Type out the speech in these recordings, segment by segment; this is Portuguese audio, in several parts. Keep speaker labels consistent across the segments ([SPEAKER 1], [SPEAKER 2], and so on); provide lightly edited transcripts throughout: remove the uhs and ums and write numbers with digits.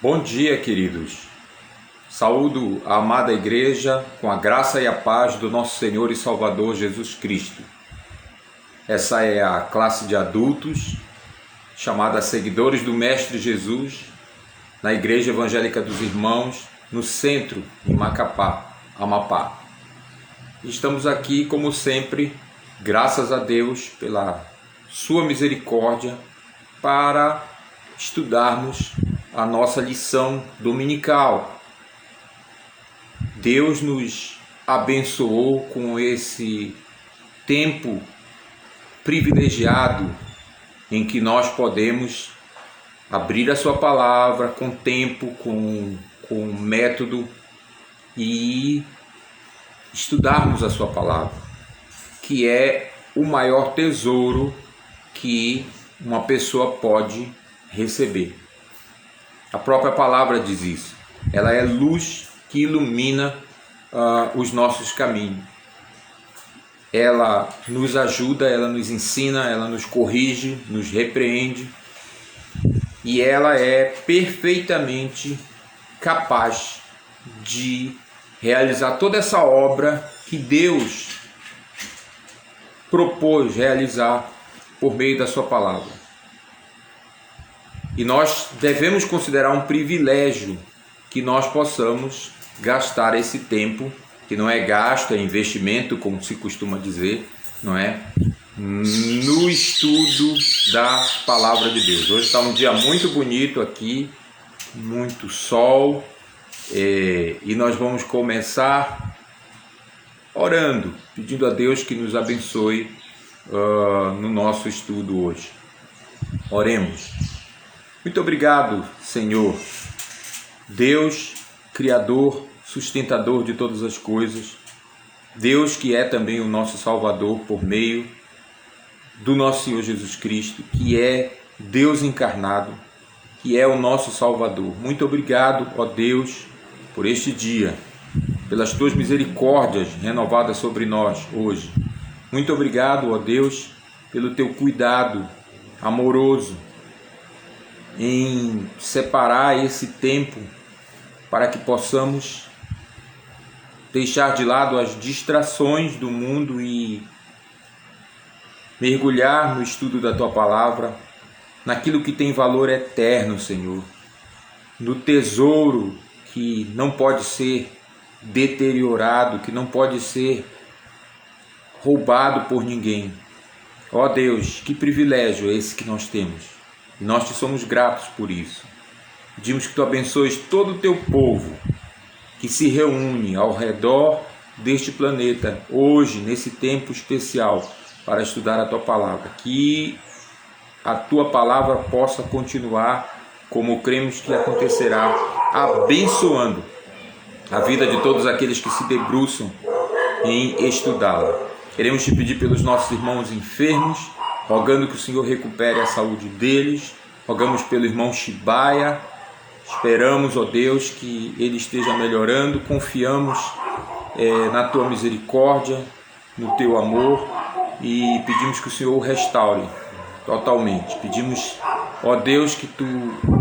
[SPEAKER 1] Bom dia, queridos. Saúdo a amada igreja com a graça e a paz do nosso Senhor e Salvador Jesus Cristo. Essa é a classe de adultos chamada Seguidores do Mestre Jesus, na Igreja Evangélica dos Irmãos, no centro, em Macapá, Amapá. Estamos aqui, como sempre, graças a Deus pela sua misericórdia, para estudarmos a nossa lição dominical. Deus nos abençoou com esse tempo privilegiado em que nós podemos abrir a sua palavra com tempo, com método e estudarmos a sua palavra, que é o maior tesouro que uma pessoa pode receber. A própria palavra diz isso. Ela é luz que ilumina os nossos caminhos. Ela nos ajuda, ela nos ensina, ela nos corrige, nos repreende. E ela é perfeitamente capaz de realizar toda essa obra que Deus propôs realizar por meio da sua palavra. E nós devemos considerar um privilégio que nós possamos gastar esse tempo, que não é gasto, é investimento, como se costuma dizer, não é? No estudo da palavra de Deus. Hoje está um dia muito bonito aqui, muito sol, e nós vamos começar orando, pedindo a Deus que nos abençoe no nosso estudo hoje. Oremos. Muito obrigado, Senhor, Deus, Criador, sustentador de todas as coisas, Deus que é também o nosso Salvador por meio do nosso Senhor Jesus Cristo, que é Deus encarnado, que é o nosso Salvador. Muito obrigado, ó Deus, por este dia, pelas tuas misericórdias renovadas sobre nós hoje. Muito obrigado, ó Deus, pelo teu cuidado amoroso em separar esse tempo para que possamos deixar de lado as distrações do mundo e mergulhar no estudo da Tua Palavra, naquilo que tem valor eterno, Senhor, no tesouro que não pode ser deteriorado, que não pode ser roubado por ninguém. Ó Deus, que privilégio é esse que nós temos. E nós te somos gratos por isso. Pedimos que tu abençoes todo o teu povo que se reúne ao redor deste planeta hoje, nesse tempo especial, para estudar a tua palavra. Que a tua palavra possa continuar, como cremos que acontecerá, abençoando a vida de todos aqueles que se debruçam em estudá-la. Queremos te pedir pelos nossos irmãos enfermos, rogando que o Senhor recupere a saúde deles. Rogamos pelo irmão Shibaia. Esperamos, ó Deus, que ele esteja melhorando. Confiamos na tua misericórdia, no teu amor, e pedimos que o Senhor o restaure totalmente. Pedimos, ó Deus, que tu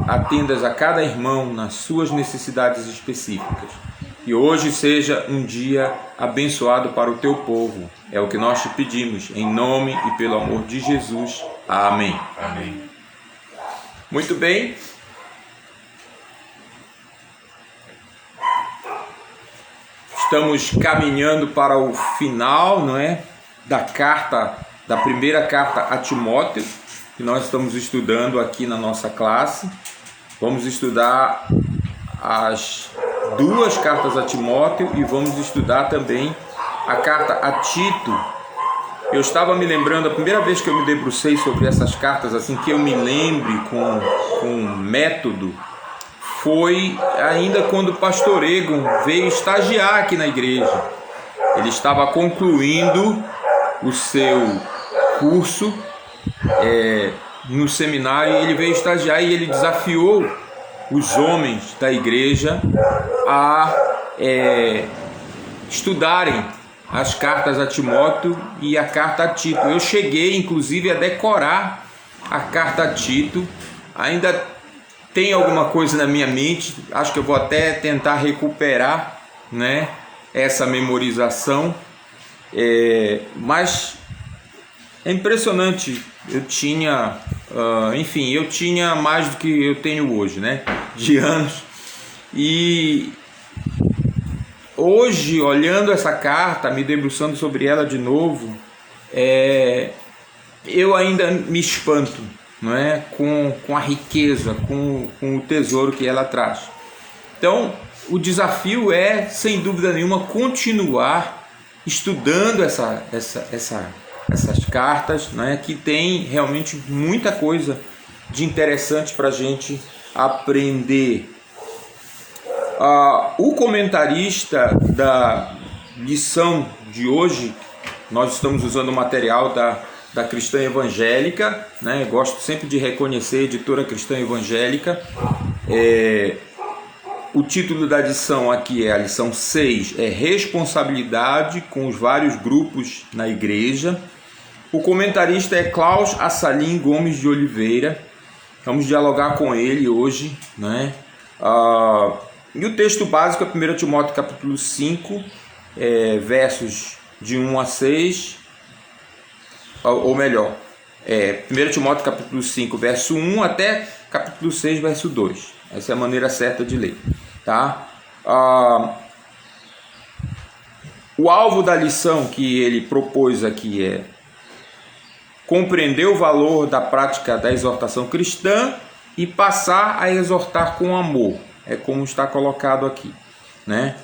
[SPEAKER 1] atendas a cada irmão nas suas necessidades específicas. Que hoje seja um dia abençoado para o teu povo. É o que nós te pedimos, em nome e pelo amor de Jesus. Amém.
[SPEAKER 2] Amém.
[SPEAKER 1] Muito bem. Estamos caminhando para o final, não é? Da primeira carta a Timóteo, que nós estamos estudando aqui na nossa classe. Vamos estudar as duas cartas a Timóteo e vamos estudar também a carta a Tito. Eu estava me lembrando, a primeira vez que eu me debrucei sobre essas cartas, assim que eu me lembre com método, foi ainda quando o pastor Egon veio estagiar aqui na igreja. Ele estava concluindo o seu curso no seminário, e ele veio estagiar e ele desafiou os homens da igreja a estudarem as cartas a Timóteo e a carta a Tito. Eu cheguei inclusive a decorar a carta a Tito, ainda tem alguma coisa na minha mente, acho que eu vou até tentar recuperar, né, essa memorização, mas é impressionante. Eu tinha, enfim, eu tinha mais do que eu tenho hoje, né, de anos, e hoje, olhando essa carta, me debruçando sobre ela de novo, eu ainda me espanto, não é? Com a riqueza, com o tesouro que ela traz. Então, o desafio é, sem dúvida nenhuma, continuar estudando essas cartas, não é? Que tem realmente muita coisa de interessante para a gente aprender. O comentarista da lição de hoje, nós estamos usando o material da Cristã Evangélica, né? Gosto sempre de reconhecer a editora Cristã Evangélica. O título da lição aqui é a lição 6, responsabilidade com os vários grupos na igreja. O comentarista é Klaus Assalim Gomes de Oliveira. Vamos dialogar com ele hoje, né? E o texto básico é 1 Timóteo capítulo 5, versos de 1 a 6, ou melhor, 1 Timóteo capítulo 5, verso 1 até capítulo 6, verso 2. Essa é a maneira certa de ler, tá? O alvo da lição que ele propôs aqui é compreender o valor da prática da exortação cristã e passar a exortar com amor. É como está colocado aqui, né?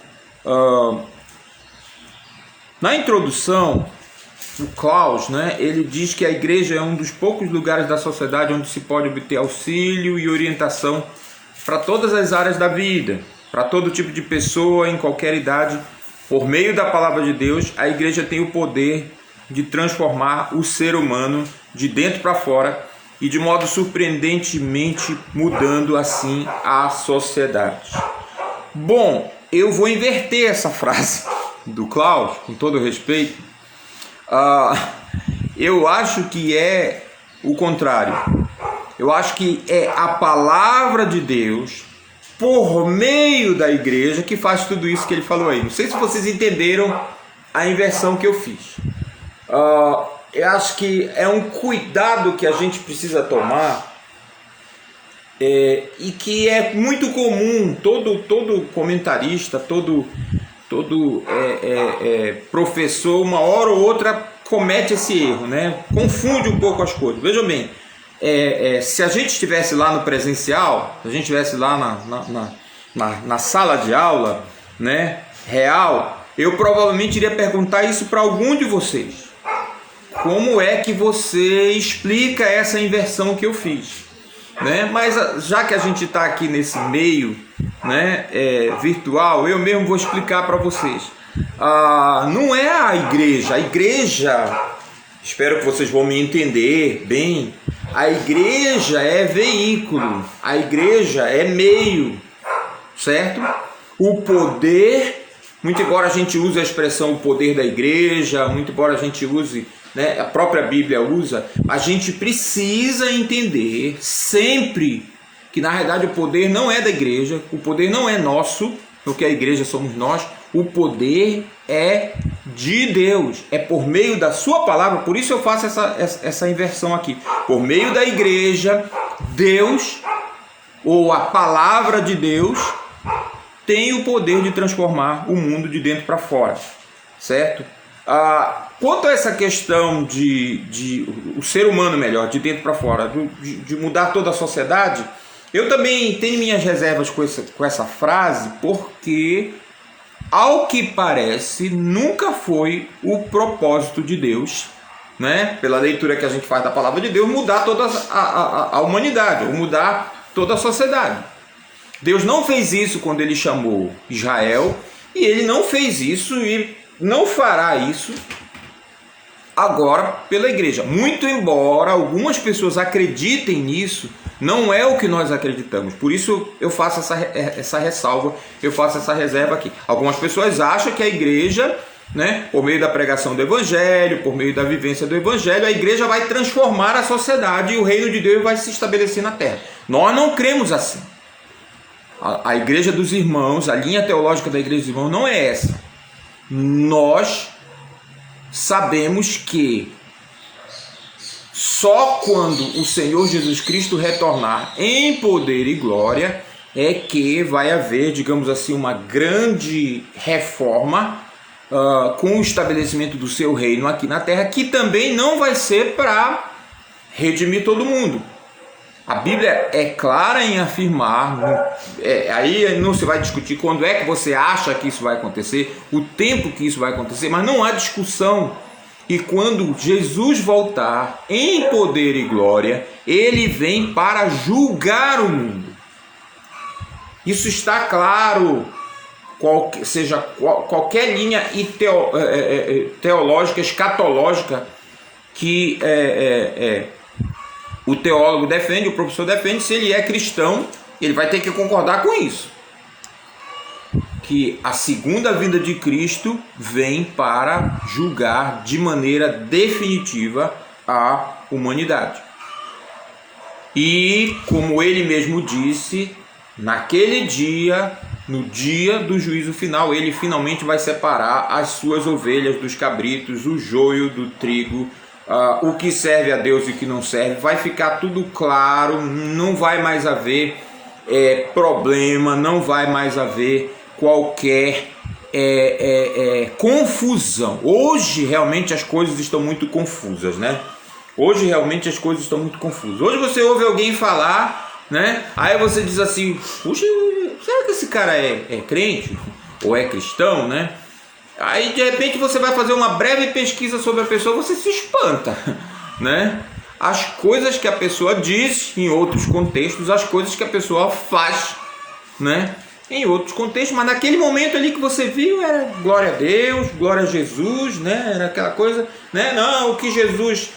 [SPEAKER 1] Na introdução, o Klaus, né, ele diz que a igreja é um dos poucos lugares da sociedade onde se pode obter auxílio e orientação para todas as áreas da vida, para todo tipo de pessoa, em qualquer idade. Por meio da palavra de Deus, a igreja tem o poder de transformar o ser humano de dentro para fora e de modo surpreendentemente mudando assim a sociedade. Bom, eu vou inverter essa frase do Klaus, com todo respeito. Eu acho que é o contrário. Eu acho que é a palavra de Deus, por meio da igreja, que faz tudo isso que ele falou aí. Não sei se vocês entenderam a inversão que eu fiz. Eu acho que é um cuidado que a gente precisa tomar, e que é muito comum. Todo comentarista, todo professor, uma hora ou outra comete esse erro, né? Confunde um pouco as coisas. Vejam bem, se a gente estivesse lá no presencial, se a gente estivesse lá na sala de aula, né, real, eu provavelmente iria perguntar isso para algum de vocês. Como é que você explica essa inversão que eu fiz? Né? Mas já que a gente está aqui nesse meio, né, virtual, eu mesmo vou explicar para vocês. Não é a igreja, espero que vocês vão me entender bem, a igreja é veículo, a igreja é meio, certo? O poder, muito embora a gente use a expressão o poder da igreja, muito embora a gente use, né, a própria Bíblia usa, a gente precisa entender sempre que na realidade o poder não é da igreja, o poder não é nosso, porque a igreja somos nós, o poder é de Deus, é por meio da sua palavra. Por isso eu faço essa inversão aqui. Por meio da igreja, Deus, ou a palavra de Deus, tem o poder de transformar o mundo de dentro para fora, certo? Quanto a essa questão de o ser humano melhor, de dentro para fora, de mudar toda a sociedade, eu também tenho minhas reservas com essa frase, porque, ao que parece, nunca foi o propósito de Deus, né? Pela leitura que a gente faz da palavra de Deus, mudar toda a humanidade, ou mudar toda a sociedade. Deus não fez isso quando ele chamou Israel, e ele não fez isso e não fará isso agora pela igreja. Muito embora algumas pessoas acreditem nisso, não é o que nós acreditamos. Por isso eu faço essa ressalva, eu faço essa reserva aqui. Algumas pessoas acham que a igreja né? Por meio da pregação do Evangelho, por meio da vivência do Evangelho, a igreja vai transformar a sociedade e o reino de Deus vai se estabelecer na terra. Nós não cremos assim. A igreja dos irmãos, a linha teológica da igreja dos irmãos não é essa. Nós sabemos que só quando o Senhor Jesus Cristo retornar em poder e glória é que vai haver, digamos assim, uma grande reforma com o estabelecimento do seu reino aqui na terra, que também não vai ser para redimir todo mundo. A Bíblia é clara em afirmar, aí não se vai discutir quando é que você acha que isso vai acontecer, o tempo que isso vai acontecer, mas não há discussão. E quando Jesus voltar em poder e glória, ele vem para julgar o mundo. Isso está claro, qualquer linha teológica, escatológica que o teólogo defende, o professor defende, se ele é cristão, ele vai ter que concordar com isso. Que a segunda vinda de Cristo vem para julgar de maneira definitiva a humanidade. E, como ele mesmo disse, naquele dia, no dia do juízo final, ele finalmente vai separar as suas ovelhas dos cabritos, o joio do trigo, o que serve a Deus e o que não serve. Vai ficar tudo claro, não vai mais haver problema, não vai mais haver qualquer confusão. Hoje realmente as coisas estão muito confusas, né? Hoje realmente as coisas estão muito confusas. Hoje você ouve alguém falar, né? Aí você diz assim, puxa, será que esse cara é crente? Ou é cristão, né? Aí de repente você vai fazer uma breve pesquisa sobre a pessoa, você se espanta, né? As coisas que a pessoa diz em outros contextos, as coisas que a pessoa faz, né? Em outros contextos, mas naquele momento ali que você viu era glória a Deus, glória a Jesus, né? Era aquela coisa, né? Não, o que Jesus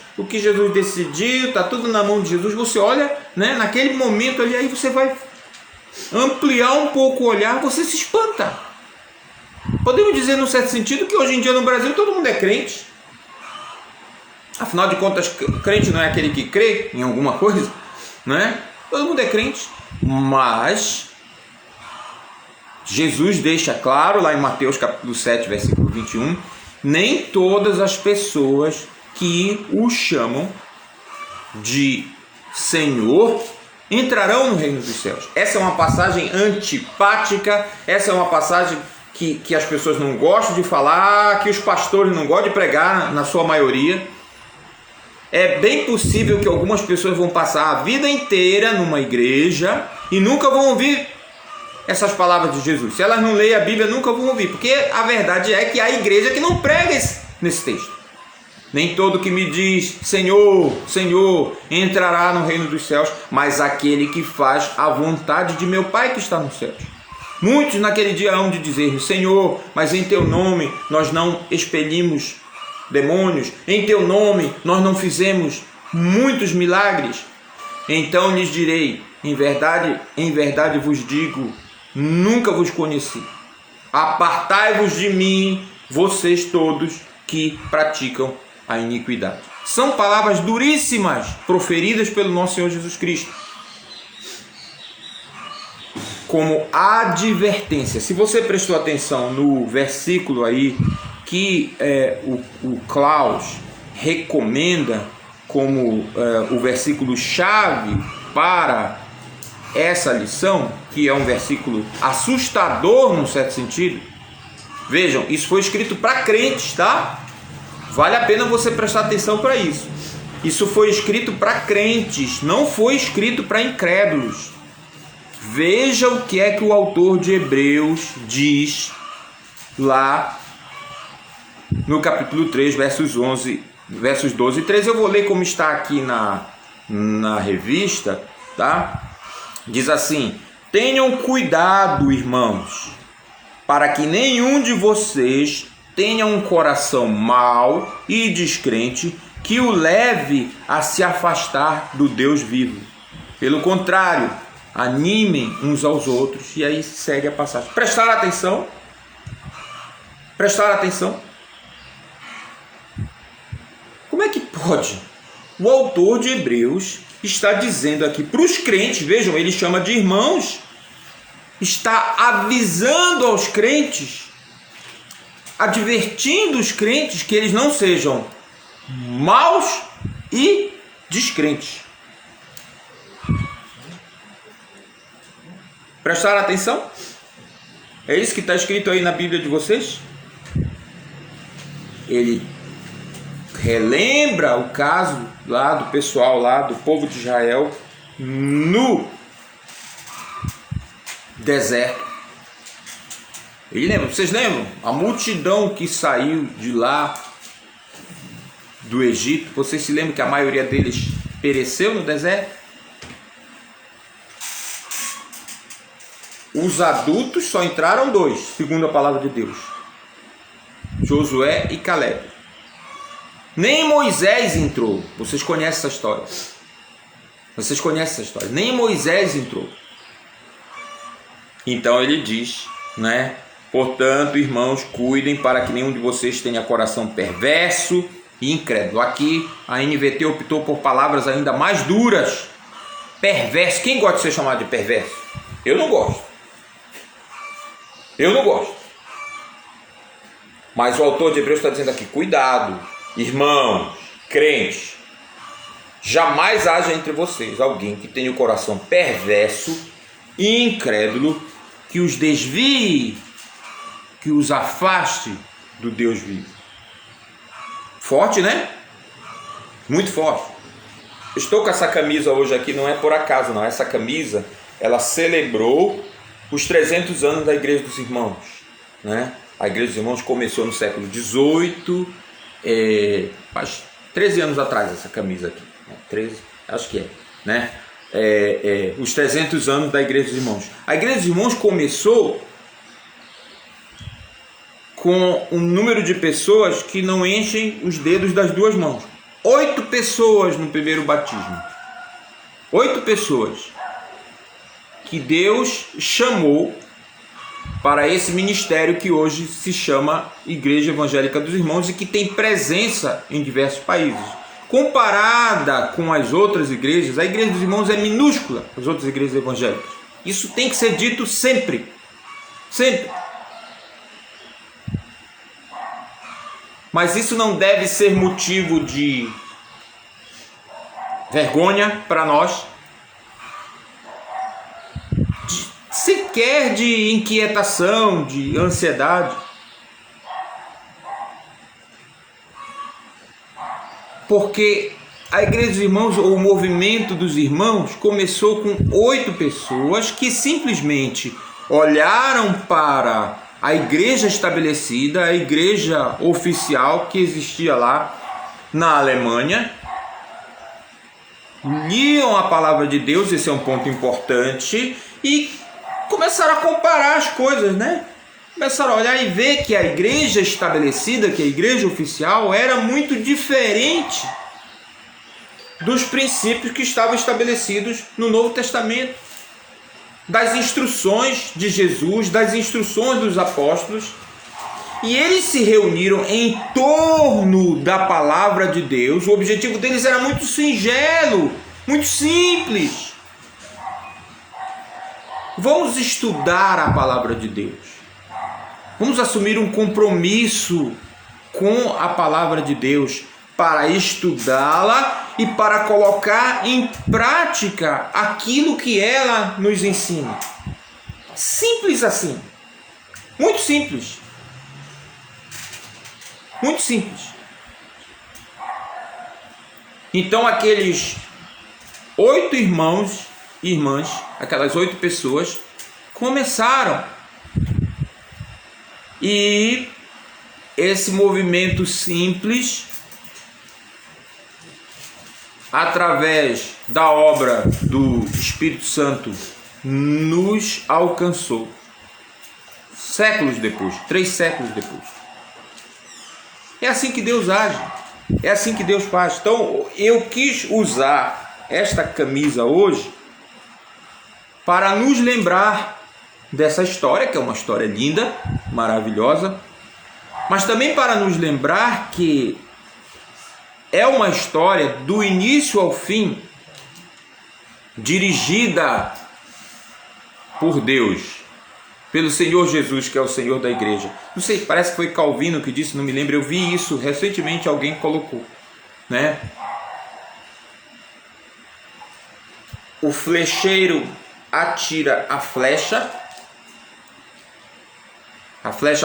[SPEAKER 1] decidiu, tá tudo na mão de Jesus. Você olha, né? Naquele momento ali, aí você vai ampliar um pouco o olhar, você se espanta. Podemos dizer, num certo sentido, que hoje em dia no Brasil todo mundo é crente. Afinal de contas, crente não é aquele que crê em alguma coisa, né? Todo mundo é crente, mas Jesus deixa claro lá em Mateus capítulo 7, versículo 21, nem todas as pessoas que o chamam de Senhor entrarão no reino dos céus. Essa é uma passagem antipática, essa é uma passagem que as pessoas não gostam de falar, que os pastores não gostam de pregar, na sua maioria. É bem possível que algumas pessoas vão passar a vida inteira numa igreja e nunca vão ouvir essas palavras de Jesus. Se elas não leem a Bíblia, nunca vão ouvir, porque a verdade é que há igreja que não prega nesse texto. Nem todo que me diz Senhor, Senhor, entrará no reino dos céus, mas aquele que faz a vontade de meu Pai que está nos céus. Muitos naquele dia hão de dizer, Senhor, mas em teu nome nós não expelimos demônios, em teu nome nós não fizemos muitos milagres. Então lhes direi, em verdade vos digo, nunca vos conheci. Apartai-vos de mim, vocês todos que praticam a iniquidade. São palavras duríssimas proferidas pelo nosso Senhor Jesus Cristo como advertência. Se você prestou atenção no versículo aí que o Klaus recomenda como o versículo chave para essa lição, que é um versículo assustador num certo sentido. Vejam, isso foi escrito para crentes, tá? Vale a pena você prestar atenção para isso. Isso foi escrito para crentes, não foi escrito para incrédulos. Veja o que é que o autor de Hebreus diz lá no capítulo 3, versos 12 e 13. Eu vou ler como está aqui na revista, tá? Diz assim: tenham cuidado, irmãos, para que nenhum de vocês tenha um coração mau e descrente que o leve a se afastar do Deus vivo. Pelo contrário, animem uns aos outros. E aí segue a passagem. Prestaram atenção? Prestaram atenção? Pode. O autor de Hebreus está dizendo aqui para os crentes, vejam, ele chama de irmãos, está avisando aos crentes, advertindo os crentes que eles não sejam maus e descrentes. Prestaram atenção? É isso que está escrito aí na Bíblia de vocês? Ele relembra o caso lá do pessoal lá do povo de Israel no deserto. Ele lembra, vocês lembram? A multidão que saiu de lá do Egito, vocês se lembram que a maioria deles pereceu no deserto? Os adultos só entraram 2, segundo a palavra de Deus: Josué e Caleb. Nem Moisés entrou. Vocês conhecem essa história. Vocês conhecem essa história. Nem Moisés entrou. Então ele diz, né? Portanto, irmãos, cuidem para que nenhum de vocês tenha coração perverso e incrédulo. Aqui a NVT optou por palavras ainda mais duras. Perverso. Quem gosta de ser chamado de perverso? Eu não gosto. Eu não gosto. Mas o autor de Hebreus está dizendo aqui: cuidado, irmãos, crentes, jamais haja entre vocês alguém que tenha o coração perverso e incrédulo, que os desvie, que os afaste do Deus vivo. Forte, né? Muito forte. Estou com essa camisa hoje aqui, não é por acaso não. Essa camisa, ela celebrou os 300 anos da Igreja dos Irmãos, né? A Igreja dos Irmãos começou no século XVIII, faz 13 anos atrás essa camisa aqui, 13, acho que é, né? Os 300 anos da Igreja dos Irmãos. A Igreja dos Irmãos começou com um número de pessoas que não enchem os dedos das duas mãos. 8 pessoas no primeiro batismo. 8 pessoas que Deus chamou para esse ministério que hoje se chama Igreja Evangélica dos Irmãos e que tem presença em diversos países. Comparada com as outras igrejas, a Igreja dos Irmãos é minúscula, as outras igrejas evangélicas. Isso tem que ser dito sempre. Sempre. Mas isso não deve ser motivo de vergonha para nós, sequer de inquietação, de ansiedade. Porque a Igreja dos Irmãos, ou o movimento dos irmãos, começou com 8 pessoas que simplesmente olharam para a igreja estabelecida, a igreja oficial que existia lá na Alemanha, liam a palavra de Deus, esse é um ponto importante, e começaram a comparar as coisas, né? Começaram a olhar e ver que a igreja estabelecida, que a igreja oficial, era muito diferente dos princípios que estavam estabelecidos no Novo Testamento, das instruções de Jesus, das instruções dos apóstolos. E eles se reuniram em torno da palavra de Deus. O objetivo deles era muito singelo, muito simples. Vamos estudar a palavra de Deus. Vamos assumir um compromisso com a palavra de Deus para estudá-la e para colocar em prática aquilo que ela nos ensina. Simples assim. Muito simples. Muito simples. Então aqueles 8 irmãos e irmãs, aquelas 8 pessoas, começaram. E esse movimento simples, através da obra do Espírito Santo, nos alcançou. Séculos depois, 3 séculos depois. É assim que Deus age, é assim que Deus faz. Então eu quis usar esta camisa hoje para nos lembrar dessa história, que é uma história linda, maravilhosa, mas também para nos lembrar que é uma história do início ao fim dirigida por Deus, pelo Senhor Jesus, que é o Senhor da igreja. Não sei, parece que foi Calvino que disse, não me lembro, eu vi isso recentemente, alguém colocou, né? O flecheiro atira a flecha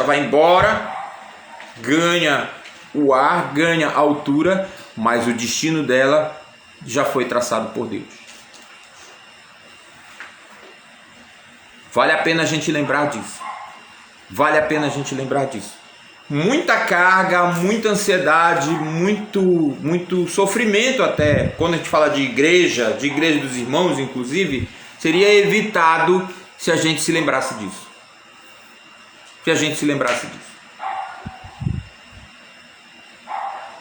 [SPEAKER 1] vai embora, ganha o ar, ganha a altura, mas o destino dela já foi traçado por Deus. Vale a pena a gente lembrar disso. Vale a pena a gente lembrar disso. Muita carga, muita ansiedade, muito sofrimento até, quando a gente fala de igreja dos irmãos inclusive, seria evitado se a gente se lembrasse disso. Se a gente se lembrasse disso.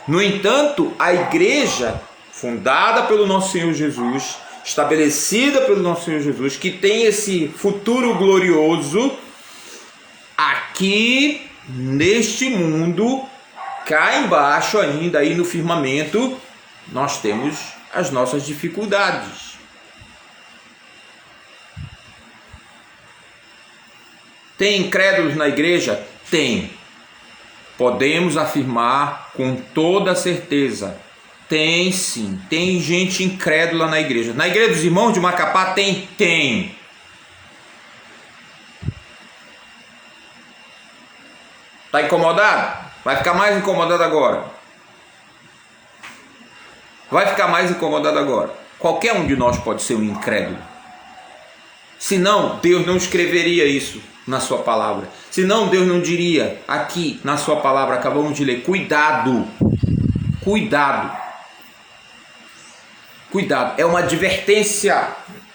[SPEAKER 1] No entanto, a igreja fundada pelo nosso Senhor Jesus, estabelecida pelo nosso Senhor Jesus, que tem esse futuro glorioso, aqui neste mundo, cá embaixo ainda, aí no firmamento, nós temos as nossas dificuldades. Tem incrédulos na igreja? Tem. Podemos afirmar com toda certeza. Tem sim. Tem gente incrédula na igreja. Na igreja dos irmãos de Macapá tem? Tem. Está incomodado? Vai ficar mais incomodado agora. Vai ficar mais incomodado agora. Qualquer um de nós pode ser um incrédulo. Senão, Deus não escreveria isso na sua palavra. Senão, Deus não diria aqui na sua palavra, acabamos de ler, cuidado. Cuidado. Cuidado. É uma advertência.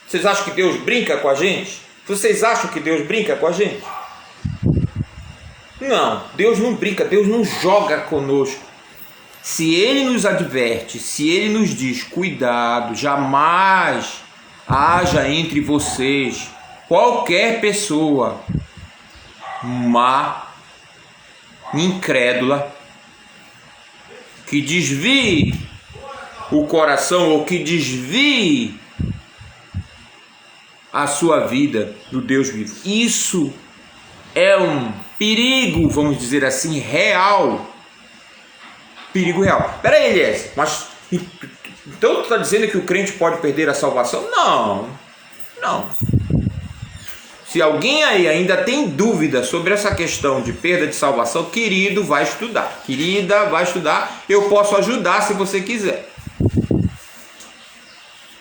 [SPEAKER 1] Vocês acham que Deus brinca com a gente? Vocês acham que Deus brinca com a gente? Não, Deus não brinca, Deus não joga conosco. Se Ele nos adverte, se Ele nos diz, cuidado, jamais haja entre vocês qualquer pessoa má, incrédula, que desvie o coração ou que desvie a sua vida do Deus vivo. Isso é um perigo, vamos dizer assim, real. Perigo real. Pera aí, Elias, mas então tu está dizendo que o crente pode perder a salvação? Não, não. Se alguém aí ainda tem dúvida sobre essa questão de perda de salvação, querido, vai estudar. Querida, vai estudar. Eu posso ajudar se você quiser.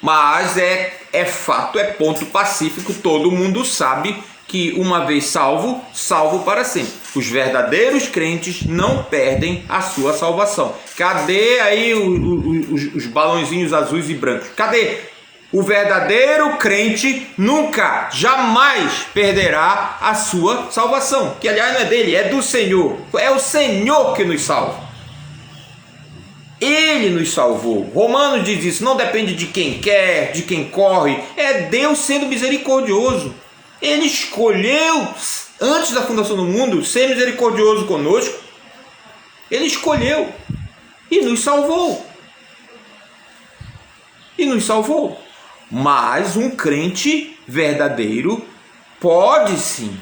[SPEAKER 1] Mas é fato, é ponto pacífico, todo mundo sabe que uma vez salvo, salvo para sempre. Os verdadeiros crentes não perdem a sua salvação. Cadê aí os balãozinhos azuis e brancos? Cadê? O verdadeiro crente nunca, jamais perderá a sua salvação. Que aliás não é dele, é do Senhor. É o Senhor que nos salva. Ele nos salvou. Romanos diz isso, não depende de quem quer, de quem corre. É Deus sendo misericordioso. Ele escolheu, antes da fundação do mundo, ser misericordioso conosco. Ele escolheu e nos salvou. E nos salvou. Mas um crente verdadeiro pode sim,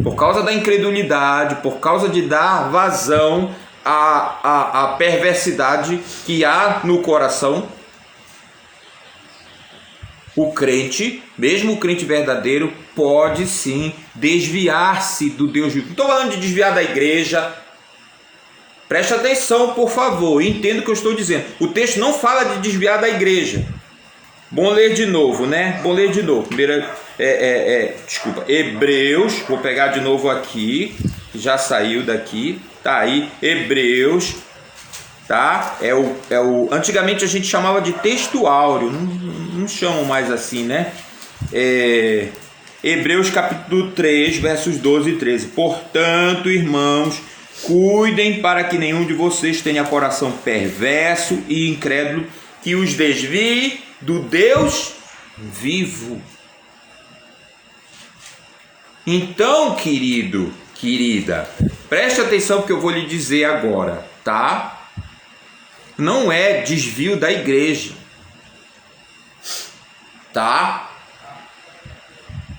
[SPEAKER 1] por causa da incredulidade, por causa de dar vazão à perversidade que há no coração, o crente, mesmo o crente verdadeiro, pode sim desviar-se do Deus vivo. Não estou falando de desviar da igreja. Preste atenção, por favor, entenda o que eu estou dizendo. O texto não fala de desviar da igreja. Bom ler de novo, né? Bom ler de novo. Primeiro, Hebreus, vou pegar de novo aqui, já saiu daqui, tá aí, Hebreus, tá? Antigamente a gente chamava de texto áureo, não chamam mais assim, né? Hebreus capítulo 3, versos 12 e 13. Portanto, irmãos, cuidem para que nenhum de vocês tenha coração perverso e incrédulo que os desvie do Deus vivo. Então, querido, querida, preste atenção porque eu vou lhe dizer agora, tá? não é desvio da igreja, tá?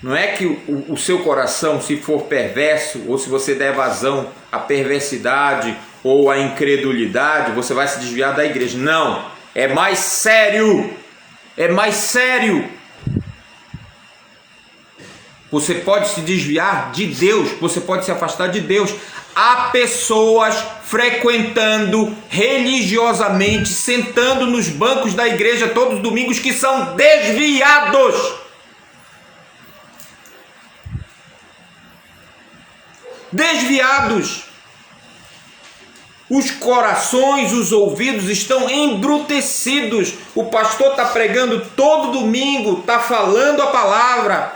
[SPEAKER 1] Não é que o seu coração, se for perverso, ou se você der vazão à perversidade ou à incredulidade, você vai se desviar da igreja. Não, é mais sério, é mais sério. Você pode se desviar de Deus, você pode se afastar de Deus. Há pessoas frequentando religiosamente, sentando nos bancos da igreja todos os domingos, que são desviados. Desviados. Os corações, os ouvidos estão embrutecidos. O pastor está pregando todo domingo, está falando a palavra,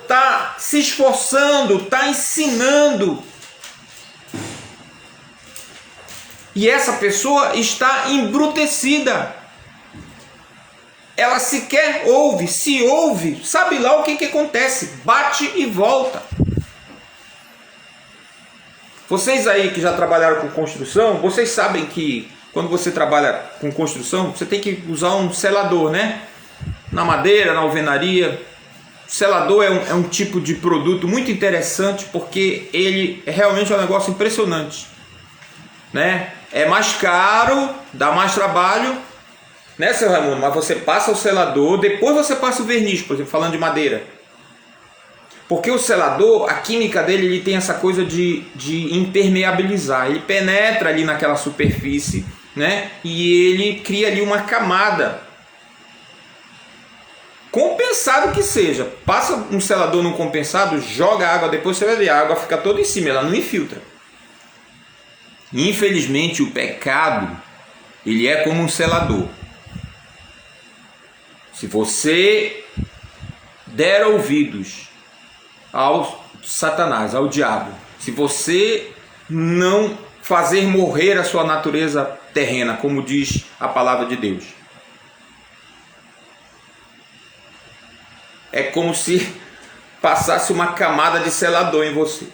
[SPEAKER 1] está se esforçando, está ensinando. E essa pessoa está embrutecida. Ela sequer ouve, se ouve, sabe lá o que acontece, bate e volta. Vocês aí que já trabalharam com construção, vocês sabem que quando você trabalha com construção, você tem que usar um selador, né? Na madeira, na alvenaria. O selador é um tipo de produto muito interessante, porque ele realmente é um negócio impressionante, né? É mais caro, dá mais trabalho, né, seu Raimundo? Mas você passa o selador, depois você passa o verniz, por exemplo, falando de madeira. Porque o selador, a química dele, ele tem essa coisa de impermeabilizar. Ele penetra ali naquela superfície, né? E ele cria ali uma camada. Compensado que seja. Passa um selador no compensado, joga água, depois você vai ver, a água fica toda em cima, ela não infiltra. Infelizmente, o pecado, ele é como um selador. Se você der ouvidos ao Satanás, ao diabo, se você não fazer morrer a sua natureza terrena, como diz a palavra de Deus, é como se passasse uma camada de selador em você.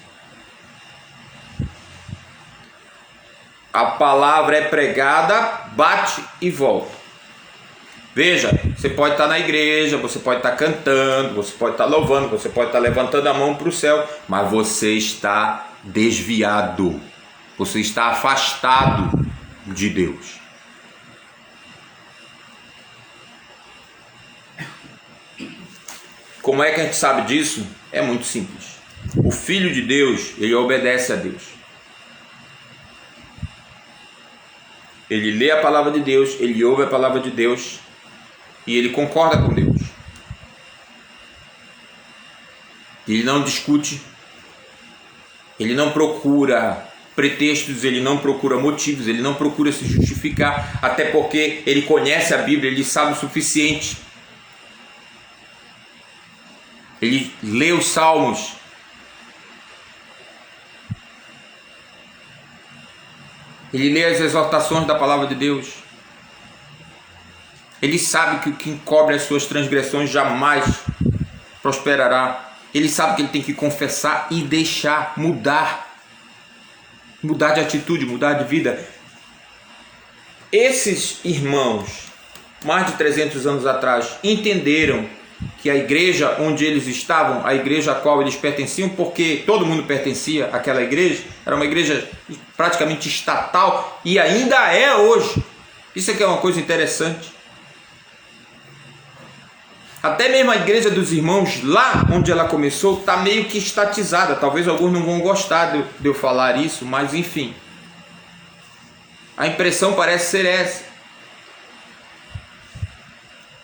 [SPEAKER 1] A palavra é pregada, bate e volta. Veja, você pode estar na igreja, você pode estar cantando, você pode estar louvando, você pode estar levantando a mão para o céu, mas você está desviado, você está afastado de Deus. Como é que a gente sabe disso? É muito simples. O Filho de Deus, ele obedece a Deus. Ele lê a palavra de Deus, ele ouve a palavra de Deus e ele concorda com Deus. Ele não discute, ele não procura pretextos, ele não procura motivos, ele não procura se justificar, até porque ele conhece a Bíblia, ele sabe o suficiente. Ele lê os Salmos. Ele lê as exortações da palavra de Deus. Ele sabe que o que encobre as suas transgressões jamais prosperará. Ele sabe que ele tem que confessar e deixar, mudar de atitude, mudar de vida. Esses irmãos, mais de 300 anos atrás, entenderam que a igreja onde eles estavam, a igreja a qual eles pertenciam, porque todo mundo pertencia àquela igreja, era uma igreja praticamente estatal e ainda é hoje. Isso aqui é uma coisa interessante. Até mesmo a igreja dos irmãos, lá onde ela começou, está meio que estatizada. Talvez alguns não vão gostar de eu falar isso, mas enfim. A impressão parece ser essa.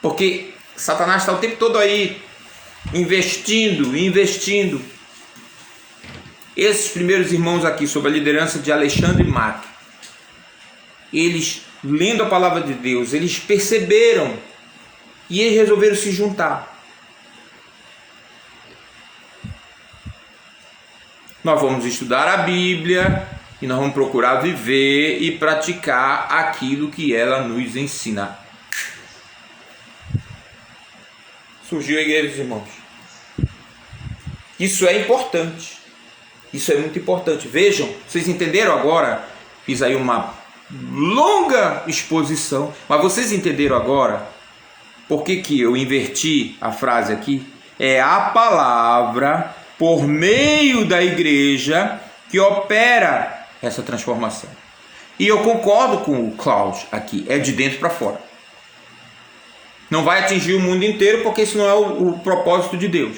[SPEAKER 1] Porque Satanás está o tempo todo aí, investindo. Esses primeiros irmãos aqui, sob a liderança de Alexandre Mack, eles, lendo a palavra de Deus, eles perceberam e eles resolveram se juntar. Nós vamos estudar a Bíblia e nós vamos procurar viver e praticar aquilo que ela nos ensina. Surgiu a igreja dos irmãos. Isso é importante. Isso é muito importante. Vejam, vocês entenderam agora? Fiz aí uma longa exposição. Mas vocês entenderam agora por que eu inverti a frase aqui? É a palavra, por meio da igreja, que opera essa transformação. E eu concordo com o Klaus aqui, é de dentro para fora. Não vai atingir o mundo inteiro, porque isso não é o propósito de Deus.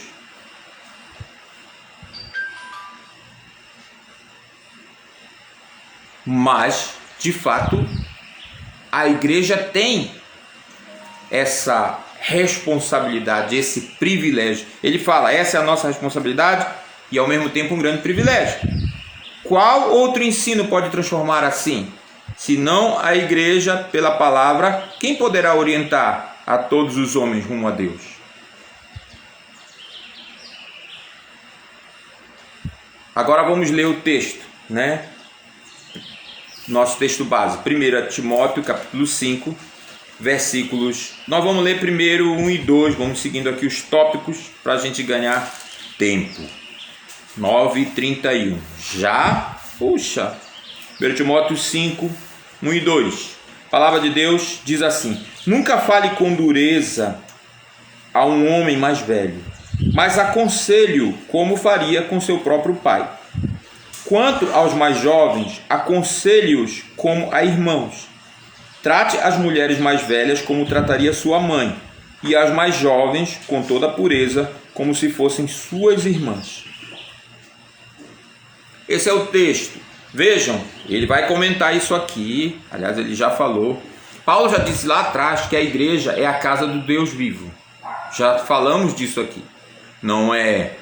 [SPEAKER 1] Mas, de fato, a igreja tem essa responsabilidade, esse privilégio. Ele fala, essa é a nossa responsabilidade e ao mesmo tempo um grande privilégio. Qual outro ensino pode transformar assim? Se não a igreja, pela palavra, quem poderá orientar a todos os homens rumo a Deus? Agora vamos ler o texto, né? Nosso texto base, 1 Timóteo, capítulo 5, versículos... Nós vamos ler primeiro 1 e 2, vamos seguindo aqui os tópicos para a gente ganhar tempo. 9 e 31. Já? Puxa! 1 Timóteo 5, 1 e 2. A palavra de Deus diz assim: nunca fale com dureza a um homem mais velho, mas aconselhe-o como faria com seu próprio pai. Quanto aos mais jovens, aconselhe-os como a irmãos. Trate as mulheres mais velhas como trataria sua mãe, e as mais jovens, com toda a pureza, como se fossem suas irmãs. Esse é o texto. Vejam, ele vai comentar isso aqui. Aliás, ele já falou. Paulo já disse lá atrás que a igreja é a casa do Deus vivo. Já falamos disso aqui. Não é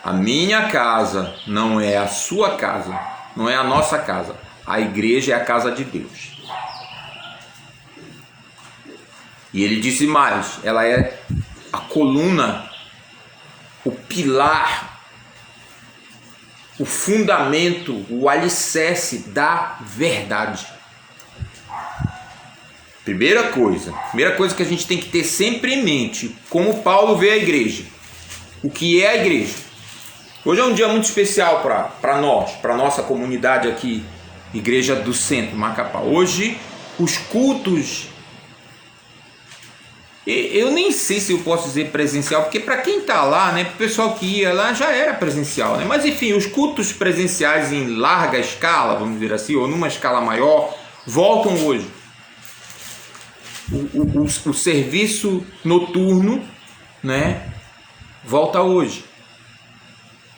[SPEAKER 1] a minha casa, não é a sua casa, não é a nossa casa. A igreja é a casa de Deus. E ele disse mais, ela é a coluna, o pilar, o fundamento, o alicerce da verdade. Primeira coisa que a gente tem que ter sempre em mente, como Paulo vê a igreja. O que é a igreja? Hoje é um dia muito especial para nós, para nossa comunidade aqui, Igreja do Centro, Macapá. Hoje, os cultos, eu nem sei se eu posso dizer presencial, porque para quem está lá, né, para o pessoal que ia lá, já era presencial, né? Mas enfim, os cultos presenciais em larga escala, vamos dizer assim, ou numa escala maior, voltam hoje. O serviço noturno, né, volta hoje.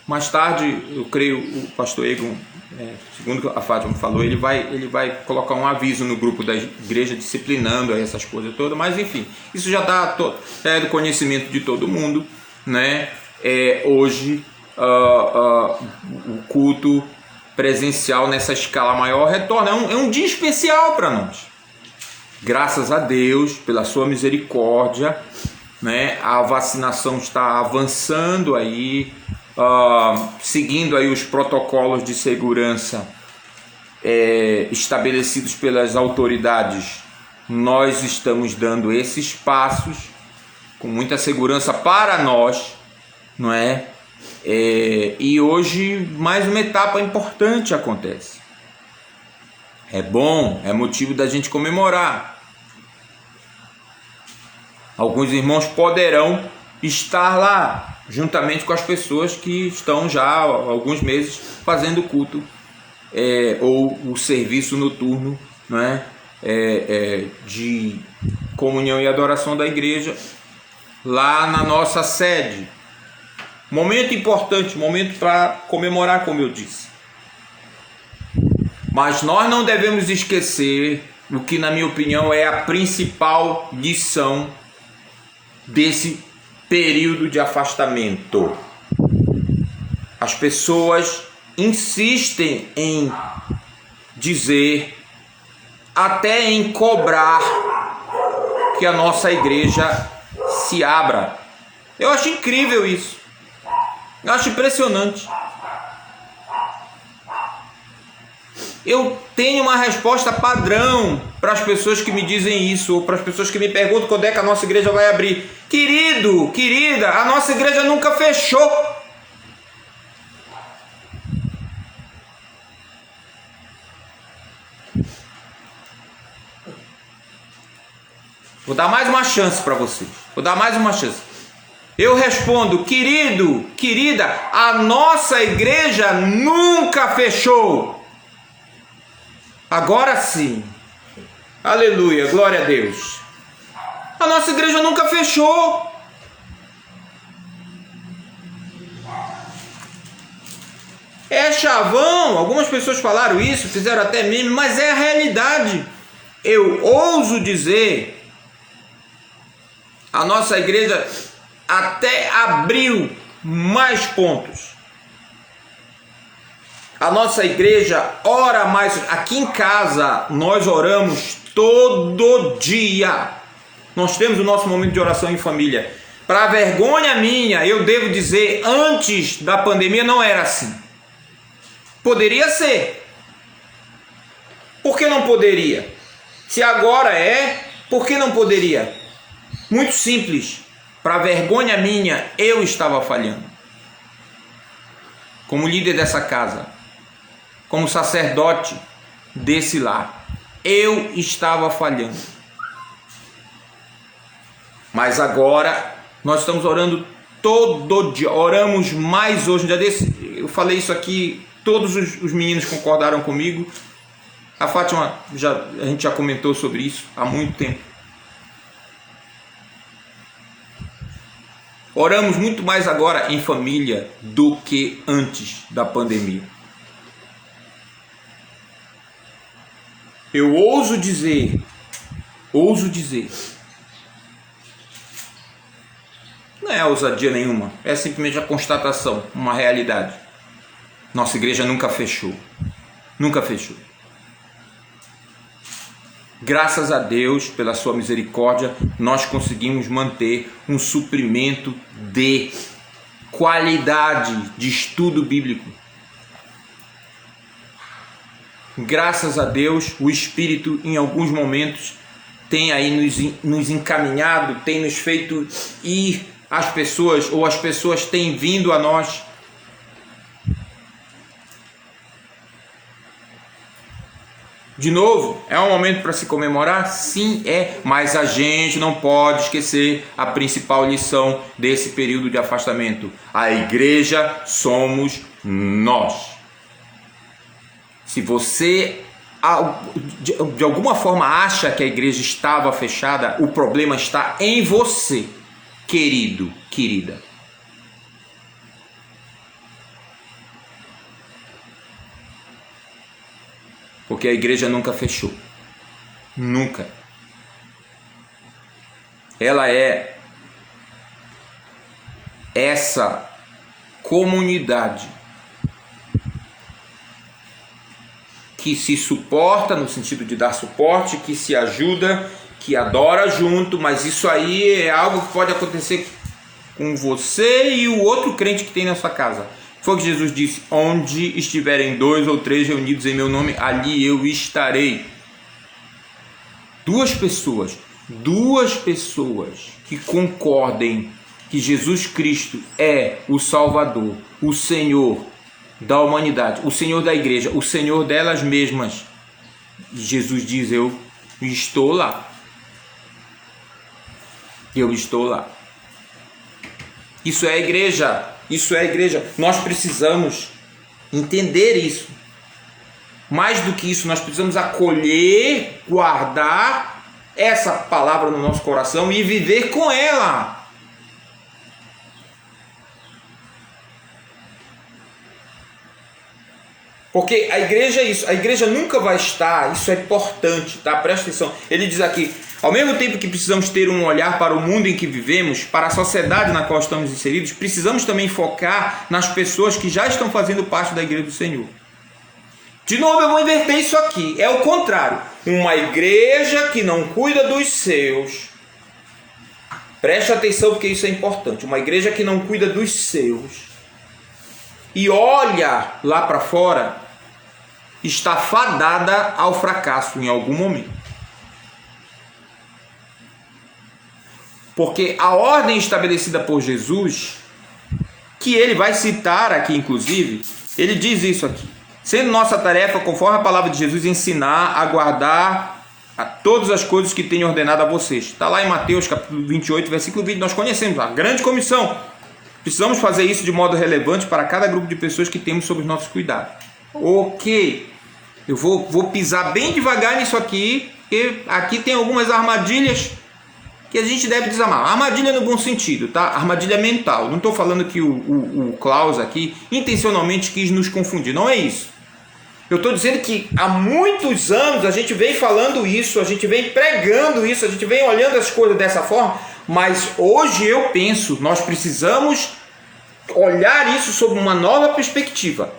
[SPEAKER 1] Mais tarde, eu creio, o pastor Egon, segundo a Fátima falou, ele vai colocar um aviso no grupo da igreja disciplinando essas coisas todas, mas enfim, isso já está do conhecimento de todo mundo, né? Hoje, o culto presencial nessa escala maior retorna, é um dia especial para nós. Graças a Deus, pela sua misericórdia, né? A vacinação está avançando aí, seguindo aí os protocolos de segurança estabelecidos pelas autoridades. Nós estamos dando esses passos com muita segurança para nós, não é? E hoje mais uma etapa importante acontece. É bom, é motivo da gente comemorar. Alguns irmãos poderão estar lá, juntamente com as pessoas que estão já há alguns meses fazendo culto, ou o serviço noturno, não é? De comunhão e adoração da igreja, lá na nossa sede. Momento importante, momento para comemorar, como eu disse. Mas nós não devemos esquecer o que, na minha opinião, é a principal lição desse período de afastamento. As pessoas insistem em dizer, até em cobrar, que a nossa igreja se abra. Eu acho incrível isso. Eu acho impressionante. Eu tenho uma resposta padrão para as pessoas que me dizem isso, ou para as pessoas que me perguntam quando é que a nossa igreja vai abrir. Querido, querida, a nossa igreja nunca fechou. Vou dar mais uma chance para vocês. Vou dar mais uma chance. Eu respondo, querido, querida, a nossa igreja nunca fechou. Agora sim. Aleluia, glória a Deus. A nossa igreja nunca fechou. É chavão, algumas pessoas falaram isso, fizeram até meme, mas é a realidade. Eu ouso dizer, a nossa igreja até abriu mais pontos. A nossa igreja ora mais. Aqui em casa nós oramos todo dia. Nós temos o nosso momento de oração em família. Para vergonha minha, eu devo dizer, antes da pandemia não era assim. Poderia ser. Por que não poderia? Se agora é, por que não poderia? Muito simples. Para vergonha minha, eu estava falhando. Como líder dessa casa, como sacerdote desse lar, eu estava falhando. Mas agora nós estamos orando todo dia. Oramos mais hoje. Um dia desse, eu falei isso aqui, todos os meninos concordaram comigo. A Fátima, a gente já comentou sobre isso há muito tempo. Oramos muito mais agora em família do que antes da pandemia. Eu ouso dizer, não é ousadia nenhuma, é simplesmente a constatação, uma realidade. Nossa igreja nunca fechou, nunca fechou. Graças a Deus, pela sua misericórdia, nós conseguimos manter um suprimento de qualidade de estudo bíblico. Graças a Deus, o Espírito, em alguns momentos, tem aí nos encaminhado, tem nos feito ir às pessoas, ou as pessoas têm vindo a nós. De novo, é um momento para se comemorar? Sim, é, mas a gente não pode esquecer a principal lição desse período de afastamento. A igreja somos nós. Se você de alguma forma acha que a igreja estava fechada, o problema está em você, querido, querida. Porque a igreja nunca fechou. Nunca. Ela é essa comunidade que se suporta, no sentido de dar suporte, que se ajuda, que adora junto, mas isso aí é algo que pode acontecer com você e o outro crente que tem na sua casa. Foi o que Jesus disse: onde estiverem 2 ou 3 reunidos em meu nome, ali eu estarei. Duas pessoas que concordem que Jesus Cristo é o Salvador, o Senhor da humanidade, o Senhor da igreja, o Senhor delas mesmas. Jesus diz: eu estou lá. Eu estou lá. Isso é a igreja. Isso é a igreja. Nós precisamos entender isso. Mais do que isso, nós precisamos acolher, guardar essa palavra no nosso coração e viver com ela. Porque a igreja é isso. A igreja nunca vai estar, isso é importante, tá? Presta atenção. Ele diz aqui: ao mesmo tempo que precisamos ter um olhar para o mundo em que vivemos, para a sociedade na qual estamos inseridos, precisamos também focar nas pessoas que já estão fazendo parte da igreja do Senhor. De novo, eu vou inverter isso aqui. É o contrário. Uma igreja que não cuida dos seus. Preste atenção, porque isso é importante. Uma igreja que não cuida dos seus e olha lá para fora, está fadada ao fracasso em algum momento. Porque a ordem estabelecida por Jesus, que ele vai citar aqui inclusive, ele diz isso aqui: sendo nossa tarefa, conforme a palavra de Jesus, ensinar a guardar a todas as coisas que tenho ordenado a vocês. Está lá em Mateus capítulo 28, versículo 20. Nós conhecemos a grande comissão. Precisamos fazer isso de modo relevante para cada grupo de pessoas que temos sob os nossos cuidados. Ok, eu vou pisar bem devagar nisso aqui, porque aqui tem algumas armadilhas que a gente deve desamar. Armadilha no bom sentido, tá? Armadilha mental. Não estou falando que o Klaus aqui intencionalmente quis nos confundir, não é isso. Eu estou dizendo que há muitos anos a gente vem falando isso, a gente vem pregando isso, a gente vem olhando as coisas dessa forma, mas hoje eu penso, nós precisamos olhar isso sob uma nova perspectiva.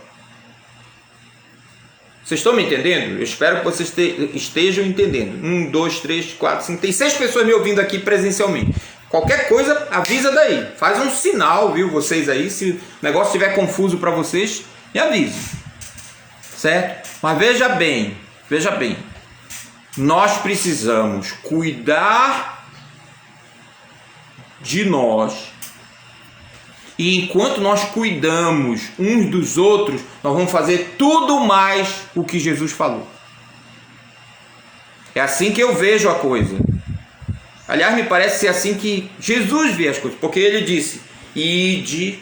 [SPEAKER 1] Vocês estão me entendendo? Eu espero que vocês estejam entendendo. 1, 2, 3, 4, 5, tem 6 pessoas me ouvindo aqui presencialmente. Qualquer coisa, avisa daí. Faz um sinal, viu, vocês aí, se o negócio estiver confuso para vocês, me avise. Certo? Mas veja bem, nós precisamos cuidar de nós, e enquanto nós cuidamos uns dos outros, nós vamos fazer tudo mais o que Jesus falou. É assim que eu vejo a coisa. Aliás, me parece ser assim que Jesus vê as coisas, porque ele disse: ide,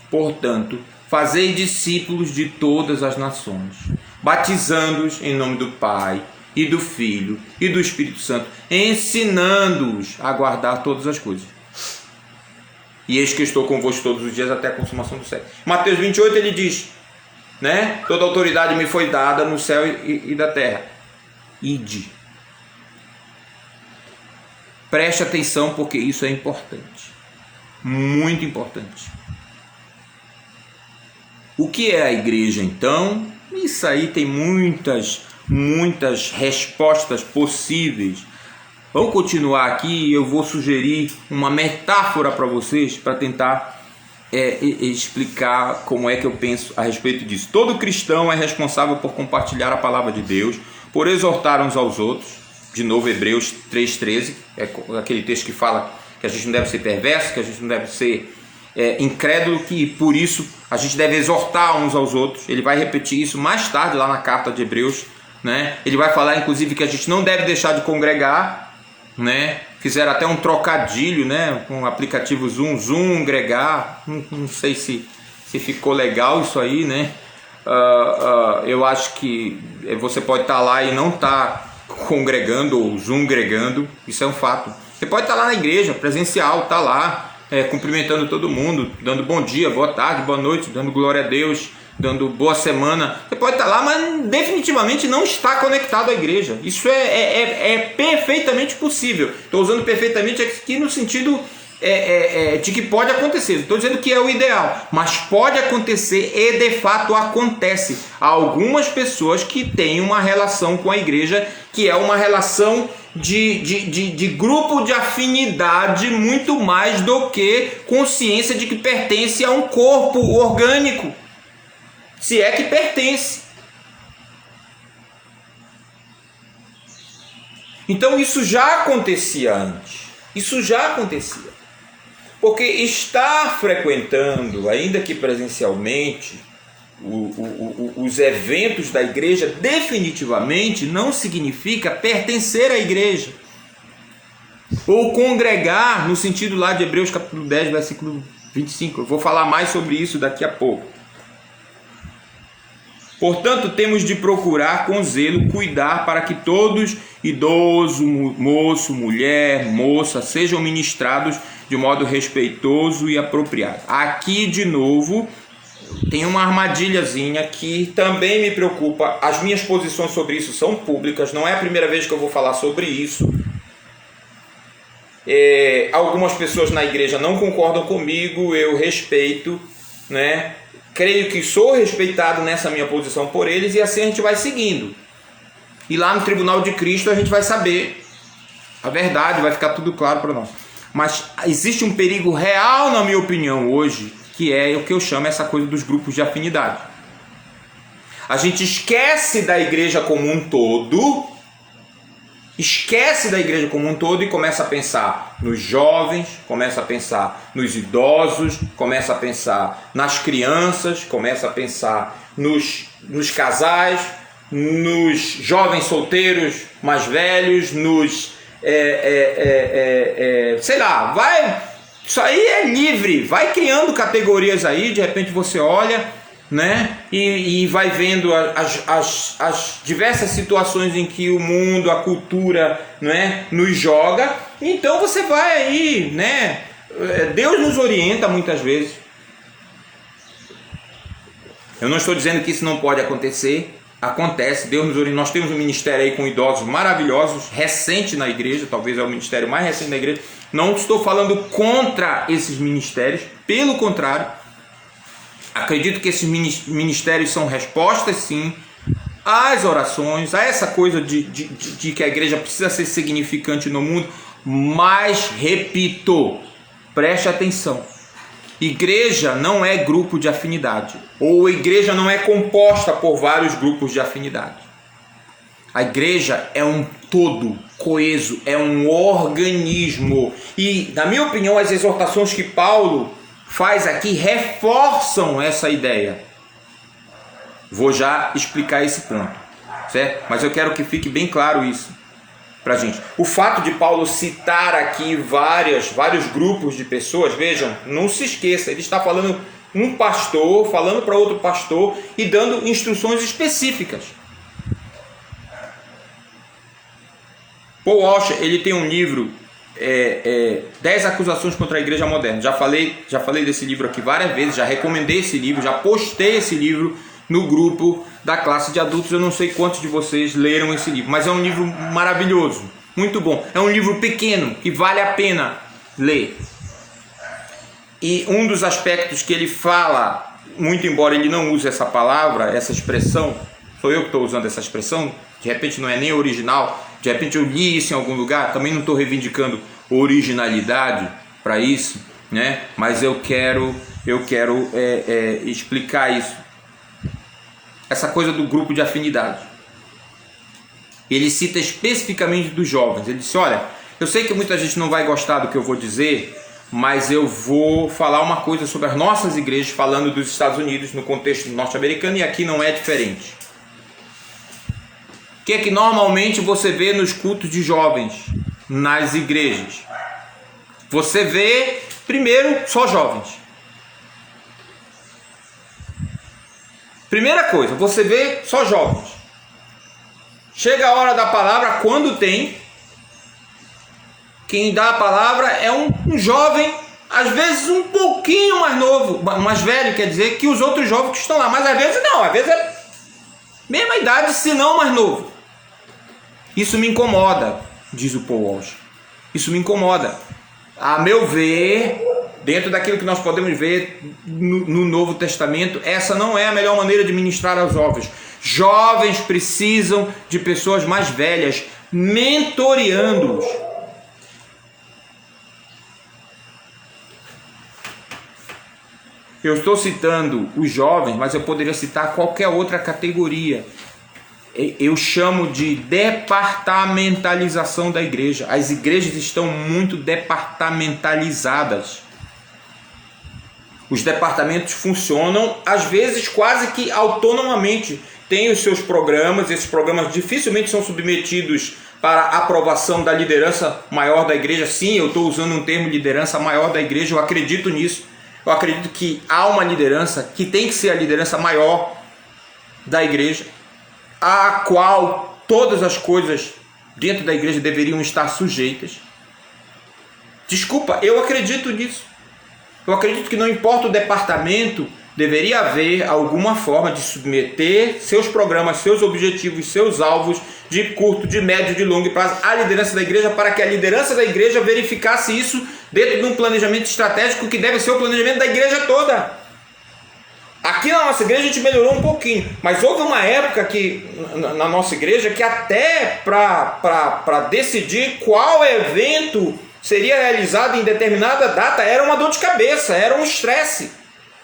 [SPEAKER 1] portanto, fazei discípulos de todas as nações, batizando-os em nome do Pai, e do Filho, e do Espírito Santo, ensinando-os a guardar todas as coisas. E eis que estou convosco todos os dias até a consumação do século. Mateus 28 ele diz, né? Toda autoridade me foi dada no céu e da terra. Ide. Preste atenção, porque isso é importante. Muito importante. O que é a igreja, então? Isso aí tem muitas respostas possíveis. Vamos continuar aqui. Eu vou sugerir uma metáfora para vocês, para tentar explicar como é que eu penso a respeito disso. Todo cristão é responsável por compartilhar a palavra de Deus, por exortar uns aos outros. De novo, Hebreus 3,13, é aquele texto que fala que a gente não deve ser perverso, que a gente não deve ser incrédulo, que por isso a gente deve exortar uns aos outros. Ele vai repetir isso mais tarde lá na carta de Hebreus, né? Ele vai falar inclusive que a gente não deve deixar de congregar, né? Fizeram até um trocadilho, né? Com o aplicativo Zoom gregar. Não sei se ficou legal isso aí, né? Eu acho que você pode estar lá e não estar congregando ou Zoom gregando. Isso é um fato. Você pode estar lá na igreja presencial, estar lá cumprimentando todo mundo, dando bom dia, boa tarde, boa noite, dando glória a Deus, dando boa semana. Você pode estar lá, mas definitivamente não está conectado à igreja. Isso é perfeitamente possível. Estou usando perfeitamente aqui no sentido de que pode acontecer. Estou dizendo que é o ideal, mas pode acontecer e de fato acontece. Há algumas pessoas que têm uma relação com a igreja que é uma relação de grupo de afinidade muito mais do que consciência de que pertence a um corpo orgânico, se é que pertence. Então isso já acontecia antes, porque estar frequentando, ainda que presencialmente, os eventos da igreja definitivamente não significa pertencer à igreja ou congregar no sentido lá de Hebreus capítulo 10 versículo 25. Eu vou falar mais sobre isso daqui a pouco. Portanto, temos de procurar com zelo cuidar para que todos, idoso, moço, mulher, moça, sejam ministrados de modo respeitoso e apropriado. Aqui de novo tem uma armadilhazinha que também me preocupa. As minhas posições sobre isso são públicas, não é a primeira vez que eu vou falar sobre isso. Algumas pessoas na igreja não concordam comigo, eu respeito, né? Creio que sou respeitado nessa minha posição por eles, e assim a gente vai seguindo. E lá no tribunal de Cristo a gente vai saber a verdade, vai ficar tudo claro para nós. Mas existe um perigo real, na minha opinião, hoje, que é o que eu chamo essa coisa dos grupos de afinidade. A gente esquece da igreja como um todo, e começa a pensar nos jovens, começa a pensar nos idosos, começa a pensar nas crianças, começa a pensar nos casais, nos jovens solteiros mais velhos, nos sei lá, vai, isso aí é livre, vai criando categorias aí, de repente você olha, né, e vai vendo as diversas situações em que o mundo, a cultura, né, nos joga. Então você vai aí, né, Deus nos orienta muitas vezes. Eu não estou dizendo que isso não pode acontecer. Acontece, Deus nos orienta. Nós temos um ministério aí com idosos maravilhosos, recente na igreja, talvez é o ministério mais recente da igreja. Não estou falando contra esses ministérios, pelo contrário, acredito que esses ministérios são respostas, sim, às orações, a essa coisa de que a igreja precisa ser significante no mundo. Mas, repito, preste atenção, igreja não é grupo de afinidade, ou igreja não é composta por vários grupos de afinidade. A igreja é um todo coeso, é um organismo. E, na minha opinião, as exortações que Paulo faz aqui reforçam essa ideia. Vou já explicar esse ponto, certo? Mas eu quero que fique bem claro isso pra gente. O fato de Paulo citar aqui vários grupos de pessoas, vejam, não se esqueça, ele está falando um pastor, falando para outro pastor e dando instruções específicas. Paul Washer, ele tem um livro, 10 acusações contra a igreja moderna. Já falei desse livro aqui várias vezes, já recomendei esse livro, já postei esse livro no grupo da classe de adultos. Eu não sei quantos de vocês leram esse livro, mas é um livro maravilhoso, muito bom. É um livro pequeno que vale a pena ler. E um dos aspectos que ele fala, muito embora ele não use essa palavra, essa expressão, sou eu que estou usando essa expressão, de repente não é nem original, de repente eu li isso em algum lugar, também não estou reivindicando originalidade para isso, né? Mas eu quero explicar isso. Essa coisa do grupo de afinidade. Ele cita especificamente dos jovens. Ele disse, olha, eu sei que muita gente não vai gostar do que eu vou dizer, mas eu vou falar uma coisa sobre as nossas igrejas, falando dos Estados Unidos no contexto norte-americano, e aqui não é diferente. O que é que normalmente você vê nos cultos de jovens, nas igrejas? Você vê, primeiro, só jovens. Primeira coisa, você vê só jovens. Chega a hora da palavra, quando tem, quem dá a palavra é um jovem, às vezes um pouquinho mais novo, mais velho, quer dizer, que os outros jovens que estão lá. Mas às vezes não, às vezes é mesma idade, se não mais novo. Isso me incomoda, diz o Paul Walsh. Isso me incomoda. A meu ver, dentro daquilo que nós podemos ver no Novo Testamento, essa não é a melhor maneira de ministrar aos jovens. Jovens precisam de pessoas mais velhas, mentoreando-os. Eu estou citando os jovens, mas eu poderia citar qualquer outra categoria. Eu chamo de departamentalização da igreja. As igrejas estão muito departamentalizadas. Os departamentos funcionam, às vezes, quase que autonomamente. Tem os seus programas, esses programas dificilmente são submetidos para aprovação da liderança maior da igreja. Sim, eu estou usando um termo liderança maior da igreja, eu acredito nisso. Eu acredito que há uma liderança que tem que ser a liderança maior da igreja, a qual todas as coisas dentro da igreja deveriam estar sujeitas. Desculpa, eu acredito nisso. Eu acredito que não importa o departamento, deveria haver alguma forma de submeter seus programas, seus objetivos, seus alvos de curto, de médio, de longo prazo à liderança da igreja, para que a liderança da igreja verificasse isso dentro de um planejamento estratégico que deve ser o planejamento da igreja toda. Aqui na nossa igreja a gente melhorou um pouquinho, mas houve uma época que, na nossa igreja, que até para decidir qual evento seria realizado em determinada data era uma dor de cabeça, era um estresse,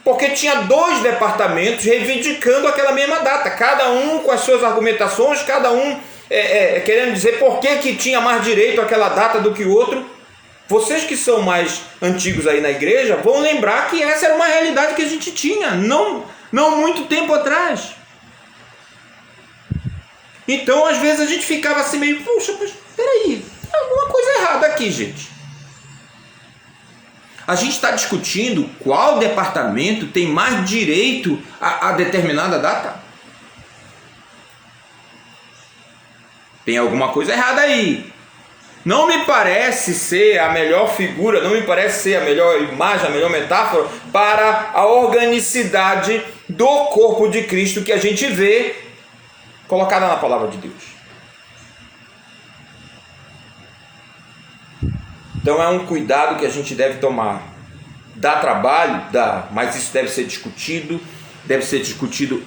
[SPEAKER 1] porque tinha 2 departamentos reivindicando aquela mesma data, cada um com as suas argumentações, cada um querendo dizer por que tinha mais direito àquela data do que o outro. Vocês que são mais antigos aí na igreja vão lembrar que essa era uma realidade que a gente tinha, não muito tempo atrás. Então, às vezes, a gente ficava assim meio, puxa, mas peraí, tem alguma coisa errada aqui, gente. A gente está discutindo qual departamento tem mais direito a determinada data. Tem alguma coisa errada aí. Não me parece ser a melhor figura, não me parece ser a melhor imagem, a melhor metáfora para a organicidade do corpo de Cristo que a gente vê colocada na palavra de Deus. Então é um cuidado que a gente deve tomar. Dá trabalho? Dá, mas isso deve ser discutido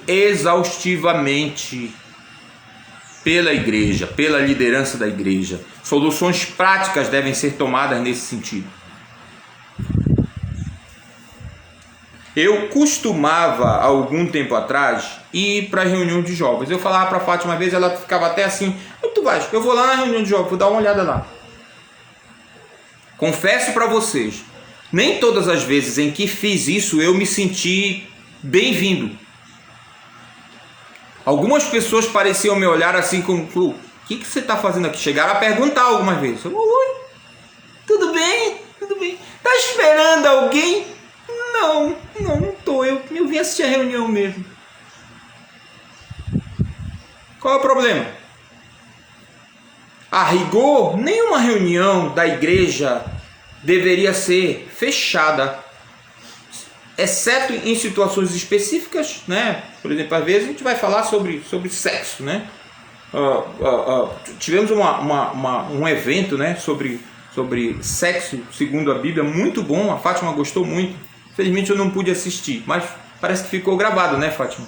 [SPEAKER 1] exaustivamente pela igreja, pela liderança da igreja. Soluções práticas devem ser tomadas nesse sentido. Eu costumava, há algum tempo atrás, ir para a reunião de jovens. Eu falava para a Fátima uma vez, ela ficava até assim, tu vais, eu vou lá na reunião de jovens, vou dar uma olhada lá. Confesso para vocês, nem todas as vezes em que fiz isso eu me senti bem-vindo. Algumas pessoas pareciam me olhar assim como, o que você está fazendo aqui? Chegaram a perguntar algumas vezes. Oi, tudo bem? Tudo bem. Está esperando alguém? Não estou. Eu vim assistir a reunião mesmo. Qual é o problema? A rigor, nenhuma reunião da igreja deveria ser fechada, exceto em situações específicas, né? Por exemplo, às vezes a gente vai falar sobre sexo, né? Tivemos um evento, né? sobre sexo, segundo a Bíblia, muito bom. A Fátima gostou muito. Infelizmente eu não pude assistir, mas parece que ficou gravado, né, Fátima?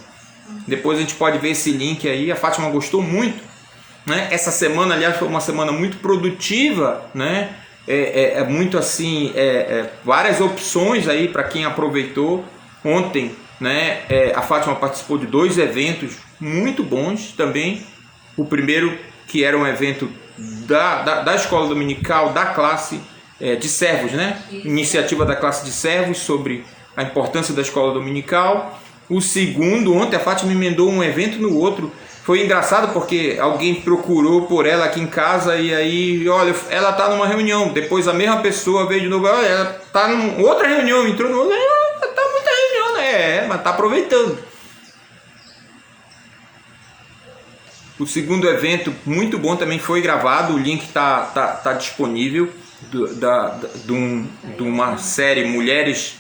[SPEAKER 1] Depois a gente pode ver esse link aí. A Fátima gostou muito, né? Essa semana, aliás, foi uma semana muito produtiva, né? Muito assim, várias opções aí para quem aproveitou. Ontem, né, a Fátima participou de 2 eventos muito bons também. O primeiro, que era um evento da escola dominical, da classe de servos, né? Iniciativa da classe de servos sobre a importância da escola dominical. O segundo, ontem a Fátima emendou um evento no outro. Foi engraçado porque alguém procurou por ela aqui em casa e aí, olha, ela está numa reunião. Depois a mesma pessoa veio de novo, olha, ela está em outra reunião, entrou no outro, está em muita reunião, né? Mas está aproveitando. O segundo evento, muito bom, também foi gravado, o link está disponível, de uma série Mulheres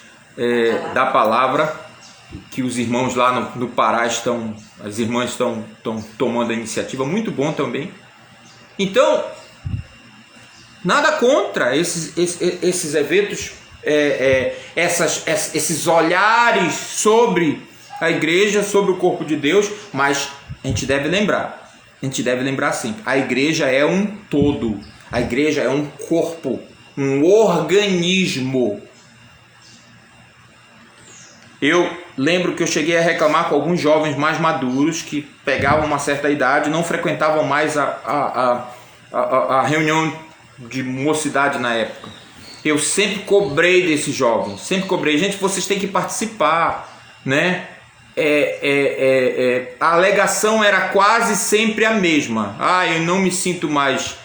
[SPEAKER 1] da Palavra, que os irmãos lá no Pará as irmãs estão tomando a iniciativa, muito bom também. Então, nada contra esses eventos, esses olhares sobre a igreja, sobre o corpo de Deus, mas a gente deve lembrar sempre, a igreja é um todo, a igreja é um corpo, um organismo. Eu lembro que eu cheguei a reclamar com alguns jovens mais maduros que pegavam uma certa idade, não frequentavam mais a reunião de mocidade na época. Eu sempre cobrei desses jovens, gente, vocês têm que participar, né? A alegação era quase sempre a mesma. Eu não me sinto mais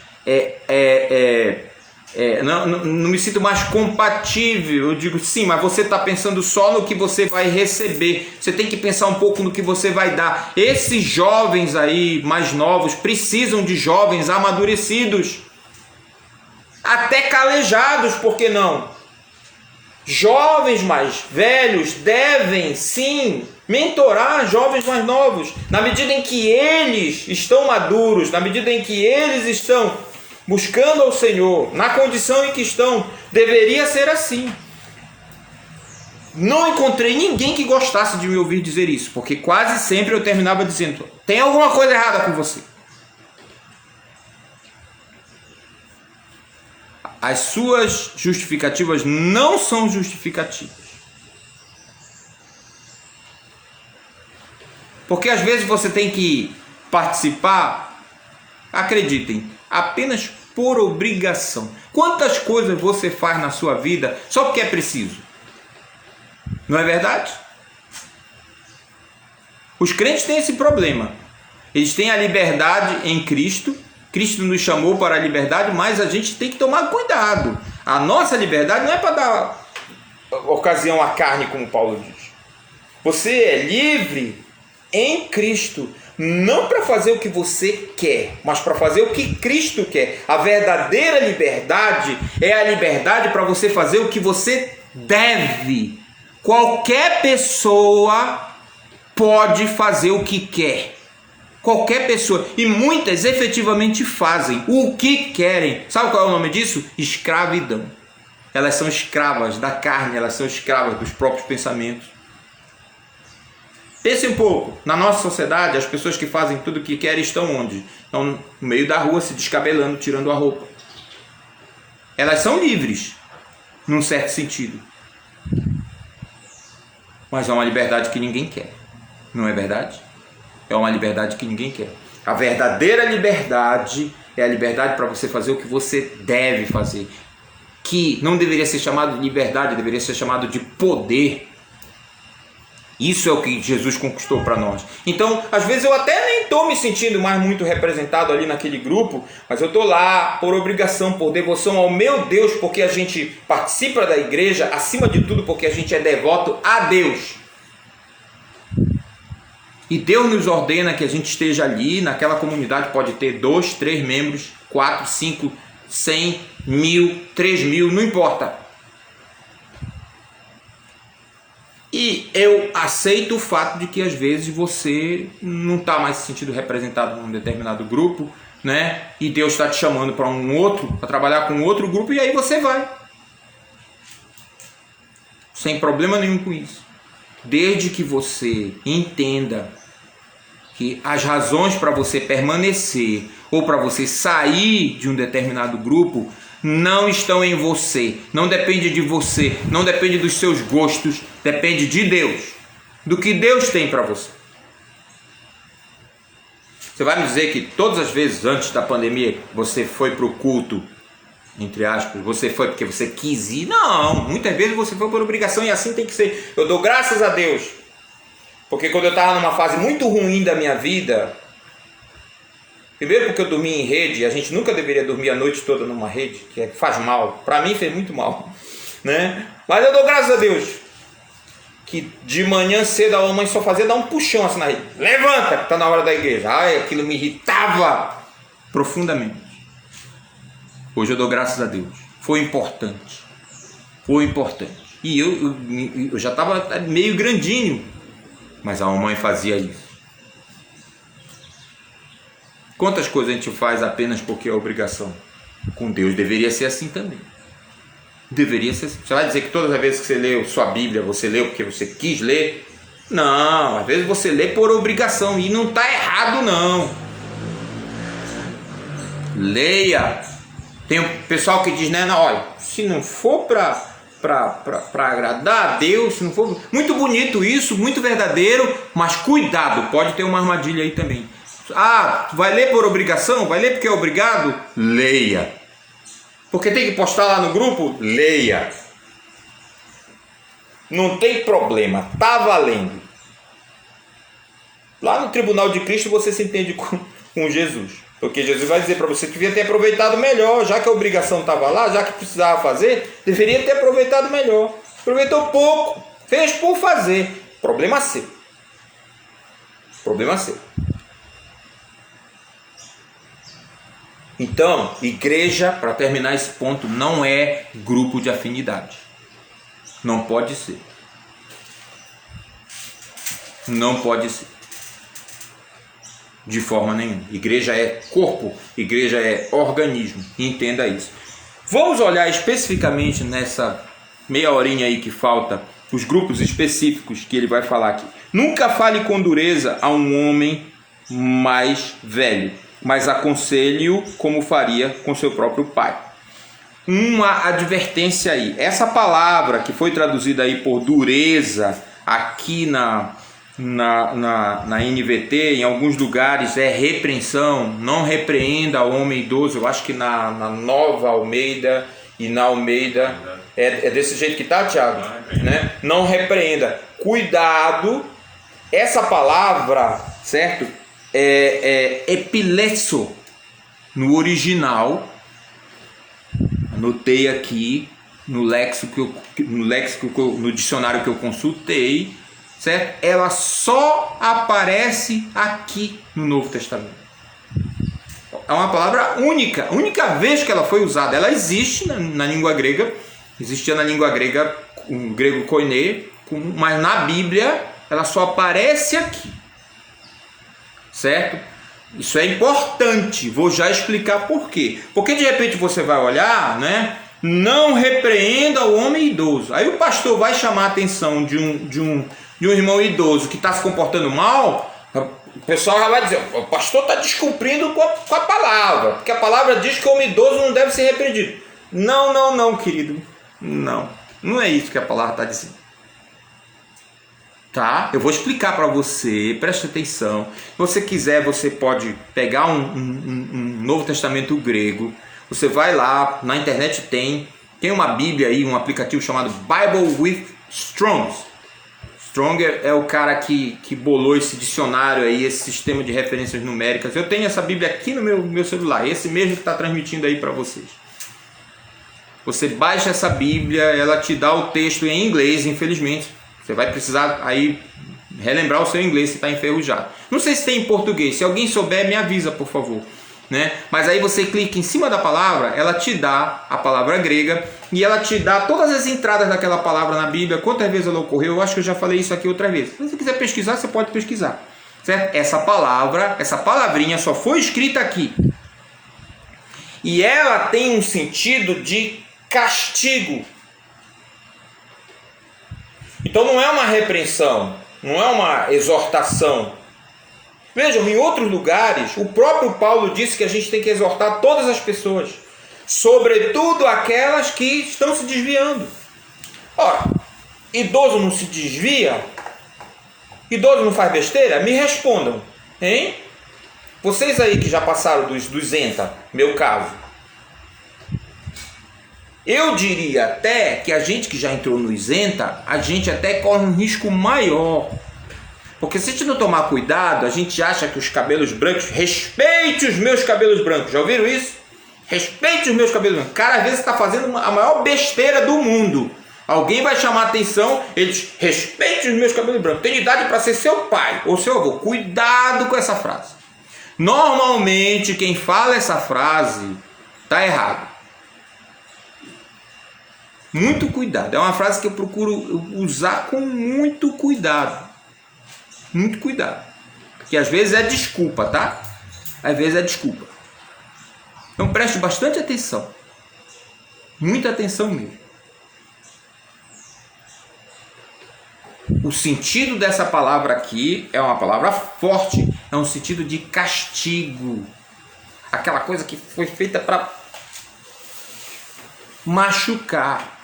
[SPEAKER 1] não me sinto mais compatível. Eu digo, sim, mas você está pensando só no que você vai receber. Você tem que pensar um pouco no que você vai dar. Esses jovens aí, mais novos, precisam de jovens amadurecidos. Até calejados, por que não? Jovens mais velhos devem, sim, mentorar jovens mais novos. Na medida em que eles estão maduros, na medida em que eles estão buscando ao Senhor, na condição em que estão, deveria ser assim. Não encontrei ninguém que gostasse de me ouvir dizer isso, porque quase sempre eu terminava dizendo, tem alguma coisa errada com você. As suas justificativas não são justificativas. Porque às vezes você tem que participar, acreditem, apenas por obrigação. Quantas coisas você faz na sua vida só porque é preciso? Não é verdade? Os crentes têm esse problema. Eles têm a liberdade em Cristo. Cristo nos chamou para a liberdade, mas a gente tem que tomar cuidado. A nossa liberdade não é para dar ocasião à carne, como Paulo diz. Você é livre em Cristo, não para fazer o que você quer, mas para fazer o que Cristo quer. A verdadeira liberdade é a liberdade para você fazer o que você deve. Qualquer pessoa pode fazer o que quer. Qualquer pessoa. E muitas efetivamente fazem o que querem. Sabe qual é o nome disso? Escravidão. Elas são escravas da carne, elas são escravas dos próprios pensamentos. Pense um pouco. Na nossa sociedade, as pessoas que fazem tudo o que querem estão onde? Estão no meio da rua, se descabelando, tirando a roupa. Elas são livres, num certo sentido. Mas é uma liberdade que ninguém quer. Não é verdade? É uma liberdade que ninguém quer. A verdadeira liberdade é a liberdade para você fazer o que você deve fazer. Que não deveria ser chamado de liberdade, deveria ser chamado de poder. Isso é o que Jesus conquistou para nós. Então, às vezes eu até nem estou me sentindo mais muito representado ali naquele grupo, mas eu estou lá por obrigação, por devoção ao meu Deus, porque a gente participa da igreja, acima de tudo porque a gente é devoto a Deus. E Deus nos ordena que a gente esteja ali, naquela comunidade pode ter 2, 3 membros, 4, 5, 100, 1000, 3000, não importa. E eu aceito o fato de que às vezes você não está mais se sentindo representado num determinado grupo, né? E Deus está te chamando para um outro, para trabalhar com um outro grupo, e aí você vai. Sem problema nenhum com isso. Desde que você entenda que as razões para você permanecer ou para você sair de um determinado grupo não estão em você, não depende de você, não depende dos seus gostos, depende de Deus, do que Deus tem para você. Você vai me dizer que todas as vezes antes da pandemia você foi para o culto, entre aspas, você foi porque você quis ir? Não, muitas vezes você foi por obrigação e assim tem que ser. Eu dou graças a Deus, porque quando eu estava numa fase muito ruim da minha vida, primeiro porque eu dormia em rede, a gente nunca deveria dormir a noite toda numa rede, que faz mal, para mim fez muito mal, né? Mas eu dou graças a Deus, que de manhã cedo a mamãe só fazia dar um puxão assim na rede, levanta, que está na hora da igreja. Ai, aquilo me irritava profundamente. Hoje eu dou graças a Deus, foi importante, e eu já estava meio grandinho, mas a mamãe fazia isso. Quantas coisas a gente faz apenas porque é obrigação? Com Deus deveria ser assim também. Deveria ser assim. Você vai dizer que todas as vezes que você leu sua Bíblia, você leu porque você quis ler? Não, às vezes você lê por obrigação e não está errado não. Leia. Tem um pessoal que diz, né, não, olha, se não for para agradar a Deus, se não for... Muito bonito isso, muito verdadeiro, mas cuidado, pode ter uma armadilha aí também. Ah, vai ler por obrigação? Vai ler porque é obrigado? Leia. Porque tem que postar lá no grupo? Leia. Não tem problema, tá valendo. Lá no tribunal de Cristo você se entende com Jesus. Porque Jesus vai dizer para você que devia ter aproveitado melhor, já que a obrigação estava lá, já que precisava fazer, deveria ter aproveitado melhor. Aproveitou pouco, fez por fazer. Problema seu. Problema seu. Então, igreja, para terminar esse ponto, não é grupo de afinidade. Não pode ser. Não pode ser. De forma nenhuma. Igreja é corpo, igreja é organismo. Entenda isso. Vamos olhar especificamente nessa meia horinha aí que falta, os grupos específicos que ele vai falar aqui. Nunca fale com dureza a um homem mais velho, mas aconselhe-o como faria com seu próprio pai. Uma advertência aí. Essa palavra que foi traduzida aí por dureza, aqui na NVT, em alguns lugares é repreensão. Não repreenda o homem idoso. Eu acho que na Nova Almeida e na Almeida é desse jeito que tá, Tiago, né? Não repreenda. Cuidado. Essa palavra, certo? epilesso no original. Anotei aqui no dicionário que eu consultei, certo? Ela só aparece aqui no Novo Testamento. É uma palavra única, única vez que ela foi usada. Ela existe na língua grega, existia na língua grega, o grego koiné, mas na Bíblia ela só aparece aqui, certo? Isso é importante, vou já explicar por quê. Porque de repente você vai olhar, né? Não repreenda o homem idoso. Aí o pastor vai chamar a atenção de um irmão idoso que está se comportando mal. O pessoal já vai dizer, o pastor está descumprindo com a palavra, porque a palavra diz que o homem idoso não deve ser repreendido. Não, querido. Não é isso que a palavra está dizendo. Tá? Eu vou explicar para você, preste atenção. Se você quiser, você pode pegar um Novo Testamento grego. Você vai lá, na internet tem uma Bíblia aí, um aplicativo chamado Bible with Strongs. Stronger é o cara que bolou esse dicionário aí, esse sistema de referências numéricas. Eu tenho essa Bíblia aqui no meu celular, esse mesmo que está transmitindo aí para vocês. Você baixa essa Bíblia, ela te dá o texto em inglês, infelizmente. Você vai precisar aí relembrar o seu inglês se está enferrujado. Não sei se tem em português, se alguém souber me avisa, por favor. Né? Mas aí você clica em cima da palavra, ela te dá a palavra grega e ela te dá todas as entradas daquela palavra na Bíblia, quantas vezes ela ocorreu. Eu acho que eu já falei isso aqui outra vez. Se você quiser pesquisar, você pode pesquisar, certo? Essa palavrinha só foi escrita aqui e ela tem um sentido de castigo. Então não é uma repreensão, não é uma exortação. Vejam, em outros lugares, o próprio Paulo disse que a gente tem que exortar todas as pessoas, sobretudo aquelas que estão se desviando. Ora, idoso não se desvia? Idoso não faz besteira? Me respondam, hein? Vocês aí que já passaram dos ENTA, meu caso. Eu diria até que a gente que já entrou no isenta, a gente até corre um risco maior. Porque se a gente não tomar cuidado, a gente acha que os cabelos brancos... Respeite os meus cabelos brancos. Já ouviram isso? Respeite os meus cabelos brancos. Cara, às vezes está fazendo a maior besteira do mundo. Alguém vai chamar a atenção, ele diz, respeite os meus cabelos brancos. Tem idade para ser seu pai ou seu avô. Cuidado com essa frase. Normalmente, quem fala essa frase está errado. Muito cuidado. É uma frase que eu procuro usar com muito cuidado. Muito cuidado. Porque às vezes é desculpa, tá? Às vezes é desculpa. Então preste bastante atenção. Muita atenção mesmo. O sentido dessa palavra aqui é uma palavra forte. É um sentido de castigo. Aquela coisa que foi feita para machucar.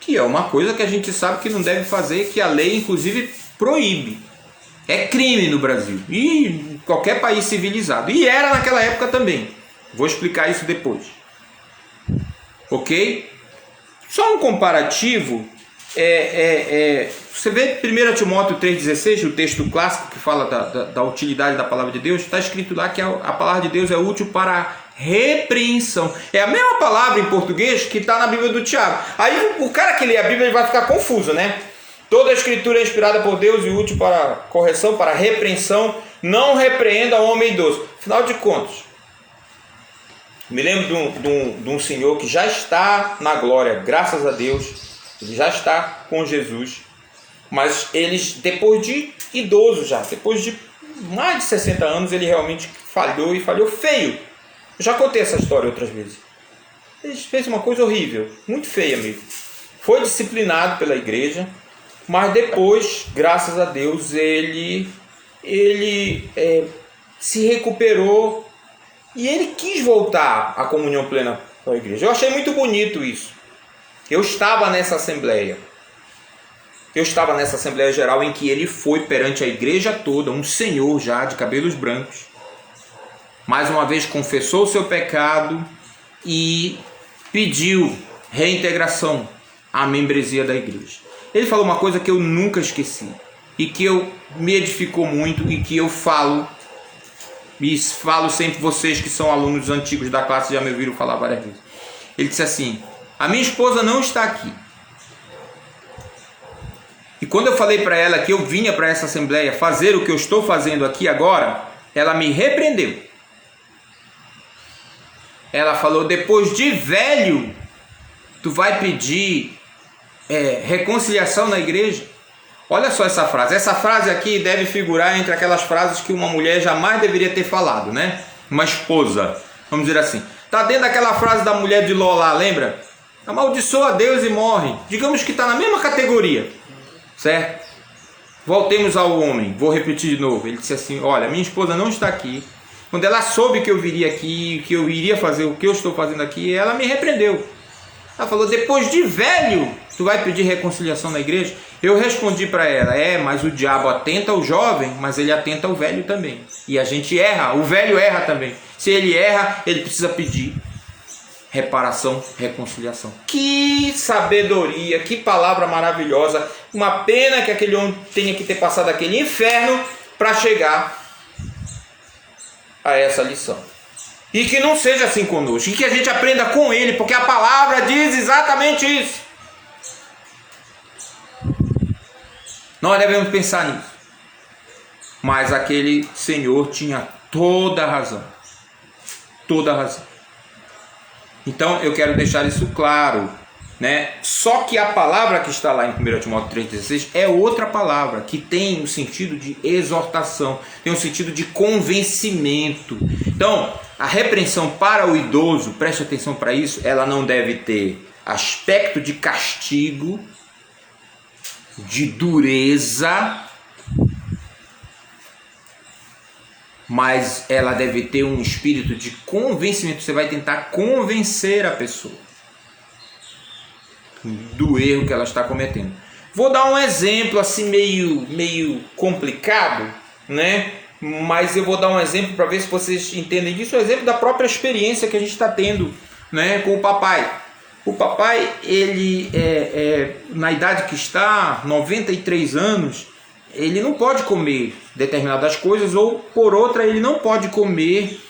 [SPEAKER 1] Que é uma coisa que a gente sabe que não deve fazer, que a lei inclusive proíbe. É crime no Brasil e em qualquer país civilizado. E era naquela época também. Vou explicar isso depois. Ok? Só um comparativo. Você vê 1 Timóteo 3,16, o texto clássico que fala da utilidade da palavra de Deus. Está escrito lá que a palavra de Deus é útil para repreensão. É a mesma palavra em português que está na Bíblia do Tiago. Aí o cara que lê a Bíblia ele vai ficar confuso, né? Toda a escritura é inspirada por Deus e útil para correção, para repreensão. Não repreenda o homem idoso. Afinal de contas, me lembro de um senhor que já está na glória, graças a Deus. Ele já está com Jesus. Mas eles, depois de idoso já, depois de mais de 60 anos, ele realmente falhou e falhou feio. Eu já contei essa história outras vezes. Ele fez uma coisa horrível, muito feia mesmo. Foi disciplinado pela igreja. Mas depois, graças a Deus, ele se recuperou e ele quis voltar à comunhão plena com a igreja. Eu achei muito bonito isso. Eu estava nessa assembleia. Eu estava nessa assembleia geral em que ele foi perante a igreja toda, um senhor já de cabelos brancos. Mais uma vez confessou o seu pecado e pediu reintegração à membresia da igreja. Ele falou uma coisa que eu nunca esqueci. e que me edificou muito e que eu falo, e falo sempre, vocês que são alunos antigos da classe já me ouviram falar várias vezes. Ele disse assim: a minha esposa não está aqui. E quando eu falei para ela que eu vinha para essa assembleia fazer o que eu estou fazendo aqui agora, ela me repreendeu. Ela falou: depois de velho, tu vai pedir reconciliação na igreja? Olha só essa frase. Essa frase aqui deve figurar entre aquelas frases que uma mulher jamais deveria ter falado, né? Uma esposa, vamos dizer assim. Está dentro daquela frase da mulher de Ló lá, lembra? Amaldiçoa Deus e morre. Digamos que está na mesma categoria, certo? Voltemos ao homem. Vou repetir de novo. Ele disse assim: olha, minha esposa não está aqui. Quando ela soube que eu viria aqui, que eu iria fazer o que eu estou fazendo aqui, ela me repreendeu. Ela falou: depois de velho, tu vai pedir reconciliação na igreja? Eu respondi para ela: mas o diabo atenta ao jovem, mas ele atenta ao velho também. E a gente erra, o velho erra também. Se ele erra, ele precisa pedir reparação, reconciliação. Que sabedoria, que palavra maravilhosa. Uma pena que aquele homem tenha que ter passado aquele inferno para chegar a essa lição. E que não seja assim conosco, e que a gente aprenda com ele, porque a palavra diz exatamente isso. Nós devemos pensar nisso. Mas aquele senhor tinha toda a razão. Toda a razão. Então eu quero deixar isso claro, né? Só que a palavra que está lá em 1 Timóteo 3,16 é outra palavra, que tem o sentido de exortação, tem o sentido de convencimento. Então, a repreensão para o idoso, preste atenção para isso, ela não deve ter aspecto de castigo, de dureza, mas ela deve ter um espírito de convencimento. Você vai tentar convencer a pessoa do erro que ela está cometendo. Vou dar um exemplo assim meio complicado, né? Mas eu vou dar um exemplo para ver se vocês entendem disso. Um exemplo da própria experiência que a gente está tendo, né, com o papai. O papai, ele na idade que está, 93 anos, ele não pode comer determinadas coisas, ou por outra, ele não pode comer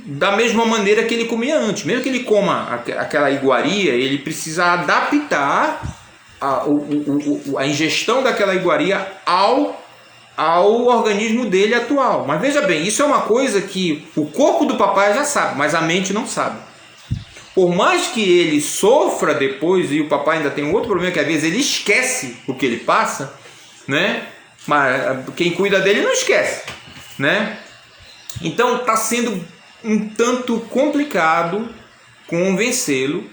[SPEAKER 1] da mesma maneira que ele comia antes. Mesmo que ele coma aquela iguaria, ele precisa adaptar a ingestão daquela iguaria ao organismo dele atual. Mas veja bem, isso é uma coisa que o corpo do papai já sabe, mas a mente não sabe. Por mais que ele sofra depois, e o papai ainda tem um outro problema, que às vezes ele esquece o que ele passa, né? Mas quem cuida dele não esquece, né? Então está sendo um tanto complicado convencê-lo,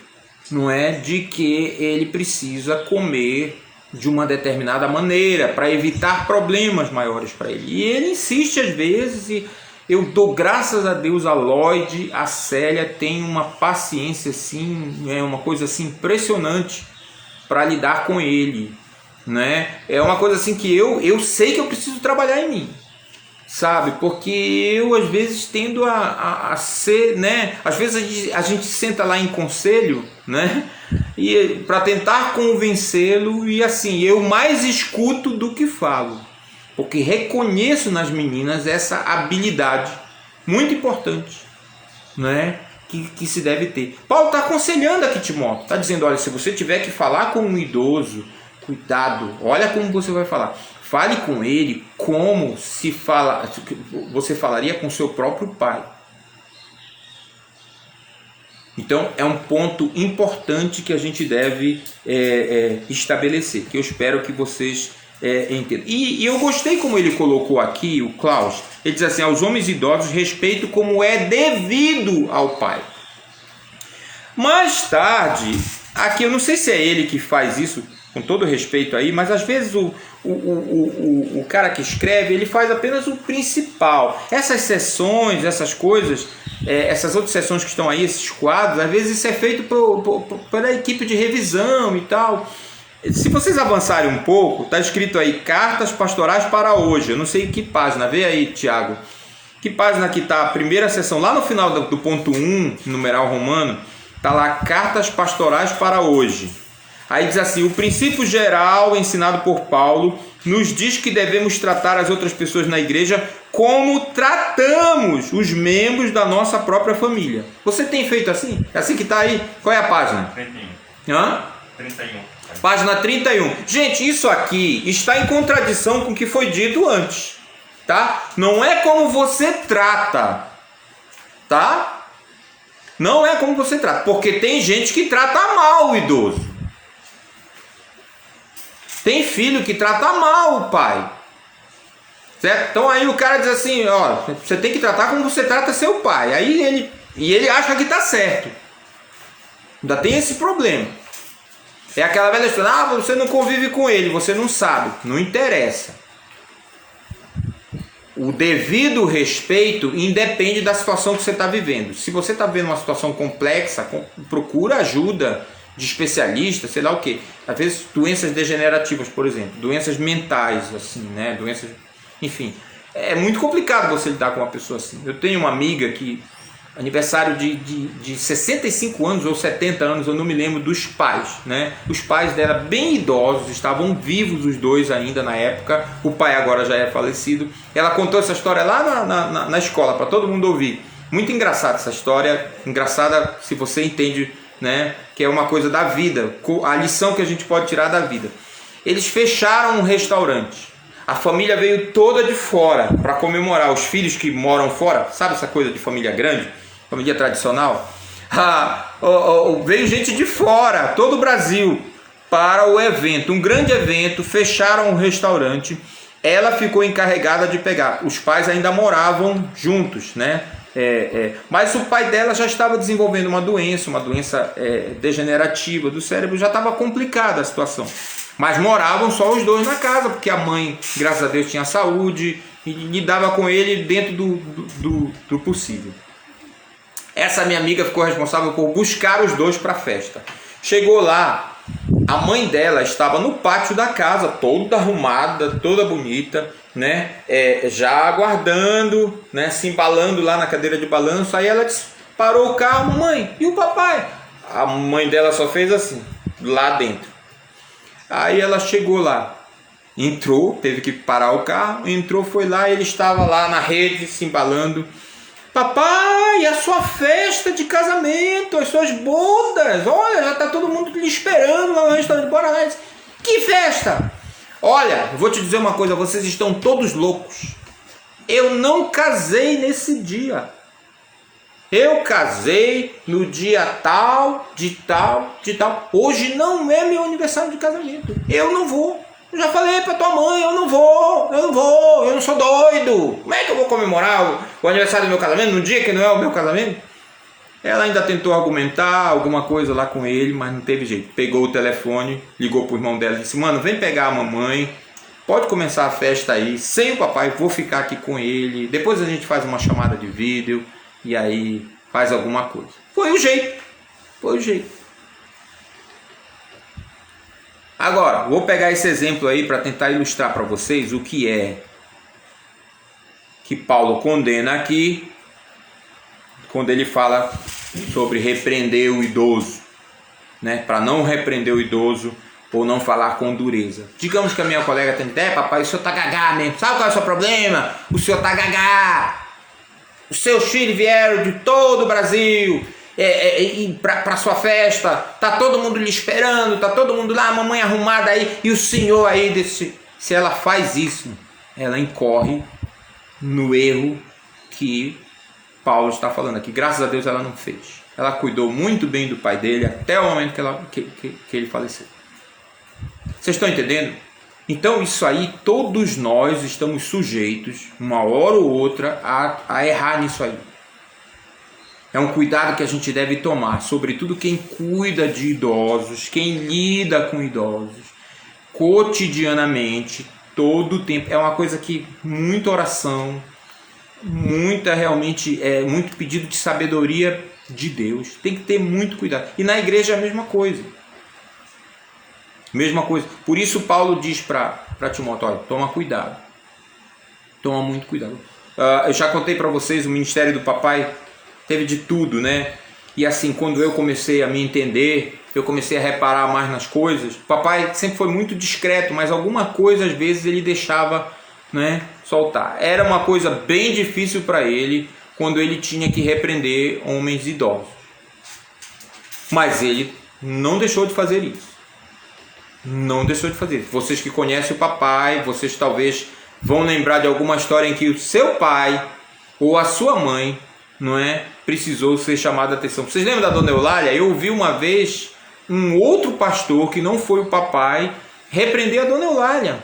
[SPEAKER 1] não é, de que ele precisa comer de uma determinada maneira para evitar problemas maiores para ele. E ele insiste às vezes, e eu dou graças a Deus, a Lloyd, a Célia tem uma paciência assim, uma coisa assim impressionante para lidar com ele, né? É uma coisa assim que eu sei que eu preciso trabalhar em mim, sabe? Porque eu às vezes tendo a ser, né? Às vezes a gente senta lá em conselho, né? E para tentar convencê-lo, e assim, eu mais escuto do que falo, porque reconheço nas meninas essa habilidade muito importante, né? Que se deve ter. Paulo está aconselhando aqui Timóteo, está dizendo: olha, se você tiver que falar com um idoso, cuidado, olha como você vai falar. Fale com ele como você falaria com seu próprio pai. Então é um ponto importante que a gente deve estabelecer, que eu espero que vocês entendam. E eu gostei como ele colocou aqui, o Klaus. Ele diz assim: aos homens idosos respeito como é devido ao pai. Mais tarde, aqui eu não sei se é ele que faz isso, com todo respeito aí, mas às vezes o cara que escreve, ele faz apenas o principal. Essas sessões, essas coisas, essas outras sessões que estão aí, esses quadros, às vezes isso é feito pela equipe de revisão e tal. Se vocês avançarem um pouco, está escrito aí: cartas pastorais para hoje. Eu não sei que página, vê aí, Tiago. Que página que está a primeira sessão? Lá no final do ponto 1, numeral romano, está lá: cartas pastorais para hoje. Aí diz assim: o princípio geral ensinado por Paulo nos diz que devemos tratar as outras pessoas na igreja como tratamos os membros da nossa própria família. Você tem feito assim? É assim que está aí? Qual é a página?
[SPEAKER 2] 31.
[SPEAKER 1] Hã?
[SPEAKER 2] 31.
[SPEAKER 1] Página 31. Gente, isso aqui está em contradição com o que foi dito antes, tá? Não é como você trata, tá? Não é como você trata, porque tem gente que trata mal o idoso. Tem filho que trata mal o pai, certo? Então aí o cara diz assim, ó, você tem que tratar como você trata seu pai. Aí ele acha que está certo. Ainda tem esse problema. É aquela velha história: ah, você não convive com ele, você não sabe. Não interessa. O devido respeito independe da situação que você está vivendo. Se você está vivendo uma situação complexa, procura ajuda de especialista, sei lá o que. Às vezes doenças degenerativas, por exemplo, doenças mentais, assim, né? Doenças, enfim, é muito complicado você lidar com uma pessoa assim. Eu tenho uma amiga que aniversário de 65 anos ou 70 anos, eu não me lembro, dos pais, né? Os pais dela bem idosos, estavam vivos os dois ainda na época, o pai agora já é falecido. Ela contou essa história lá na escola para todo mundo ouvir. Muito engraçada essa história, engraçada se você entende, né, que é uma coisa da vida, a lição que a gente pode tirar da vida. Eles fecharam um restaurante, a família veio toda de fora para comemorar, os filhos que moram fora, sabe essa coisa de família grande, família tradicional? Veio gente de fora, todo o Brasil, para o evento, um grande evento, fecharam um restaurante. Ela ficou encarregada de pegar, os pais ainda moravam juntos, né? Mas o pai dela já estava desenvolvendo uma doença degenerativa do cérebro, já estava complicada a situação. Mas moravam só os dois na casa, porque a mãe, graças a Deus, tinha saúde e lidava com ele dentro do possível. Essa minha amiga ficou responsável por buscar os dois para a festa. Chegou lá, a mãe dela estava no pátio da casa, toda arrumada, toda bonita, né? Já aguardando, né? Se embalando lá na cadeira de balanço. Aí ela disse, parou o carro: mamãe, e o papai? A mãe dela só fez assim, lá dentro. Aí ela chegou lá, entrou, teve que parar o carro, entrou, foi lá, ele estava lá na rede, se embalando. Papai, a sua festa de casamento, as suas bodas, olha, já está todo mundo lhe esperando lá no restaurante. Bora lá. Que festa? Olha, eu vou te dizer uma coisa, vocês estão todos loucos. Eu não casei nesse dia. Eu casei no dia tal, de tal, de tal. Hoje não é meu aniversário de casamento. Eu não vou. Eu já falei pra tua mãe, eu não vou, eu não sou doido. Como é que eu vou comemorar o aniversário do meu casamento no dia que não é o meu casamento? Ela ainda tentou argumentar alguma coisa lá com ele, mas não teve jeito. Pegou o telefone, ligou pro irmão dela e disse: mano, vem pegar a mamãe, pode começar a festa aí, sem o papai, vou ficar aqui com ele. Depois a gente faz uma chamada de vídeo e aí faz alguma coisa. Foi o jeito. Agora, vou pegar esse exemplo aí para tentar ilustrar para vocês o que é que Paulo condena aqui, quando ele fala sobre repreender o idoso, né? Para não repreender o idoso ou não falar com dureza. Digamos que a minha colega tem ideia: papai, o senhor tá gagá mesmo, sabe qual é o seu problema? O senhor tá gagá, os seus filhos vieram de todo o Brasil para sua festa, tá todo mundo lhe esperando, tá todo mundo lá, a mamãe arrumada aí, e o senhor aí se ela faz isso, ela incorre no erro que Paulo está falando aqui. Graças a Deus ela não fez. Ela cuidou muito bem do pai dele até o momento que ele faleceu. Vocês estão entendendo? Então isso aí, todos nós estamos sujeitos, uma hora ou outra, a errar nisso aí. É um cuidado que a gente deve tomar, sobretudo quem cuida de idosos, quem lida com idosos, cotidianamente, todo o tempo. É uma coisa que muita oração, muito pedido de sabedoria de Deus. Tem que ter muito cuidado. E na igreja é a mesma coisa. Mesma coisa. Por isso Paulo diz para Timóteo: olha, toma cuidado. Toma muito cuidado. Eu já contei para vocês, o ministério do papai teve de tudo, né? E assim, quando eu comecei a me entender, eu comecei a reparar mais nas coisas. O papai sempre foi muito discreto, mas alguma coisa às vezes ele deixava, né, soltar. Era uma coisa bem difícil para ele quando ele tinha que repreender homens idosos. Mas ele não deixou de fazer isso. Não deixou de fazer isso. Vocês que conhecem o papai, vocês talvez vão lembrar de alguma história em que o seu pai ou a sua mãe, não é, precisou ser chamado a atenção. Vocês lembram da dona Eulália? Eu ouvi uma vez um outro pastor, que não foi o papai, repreender a dona Eulália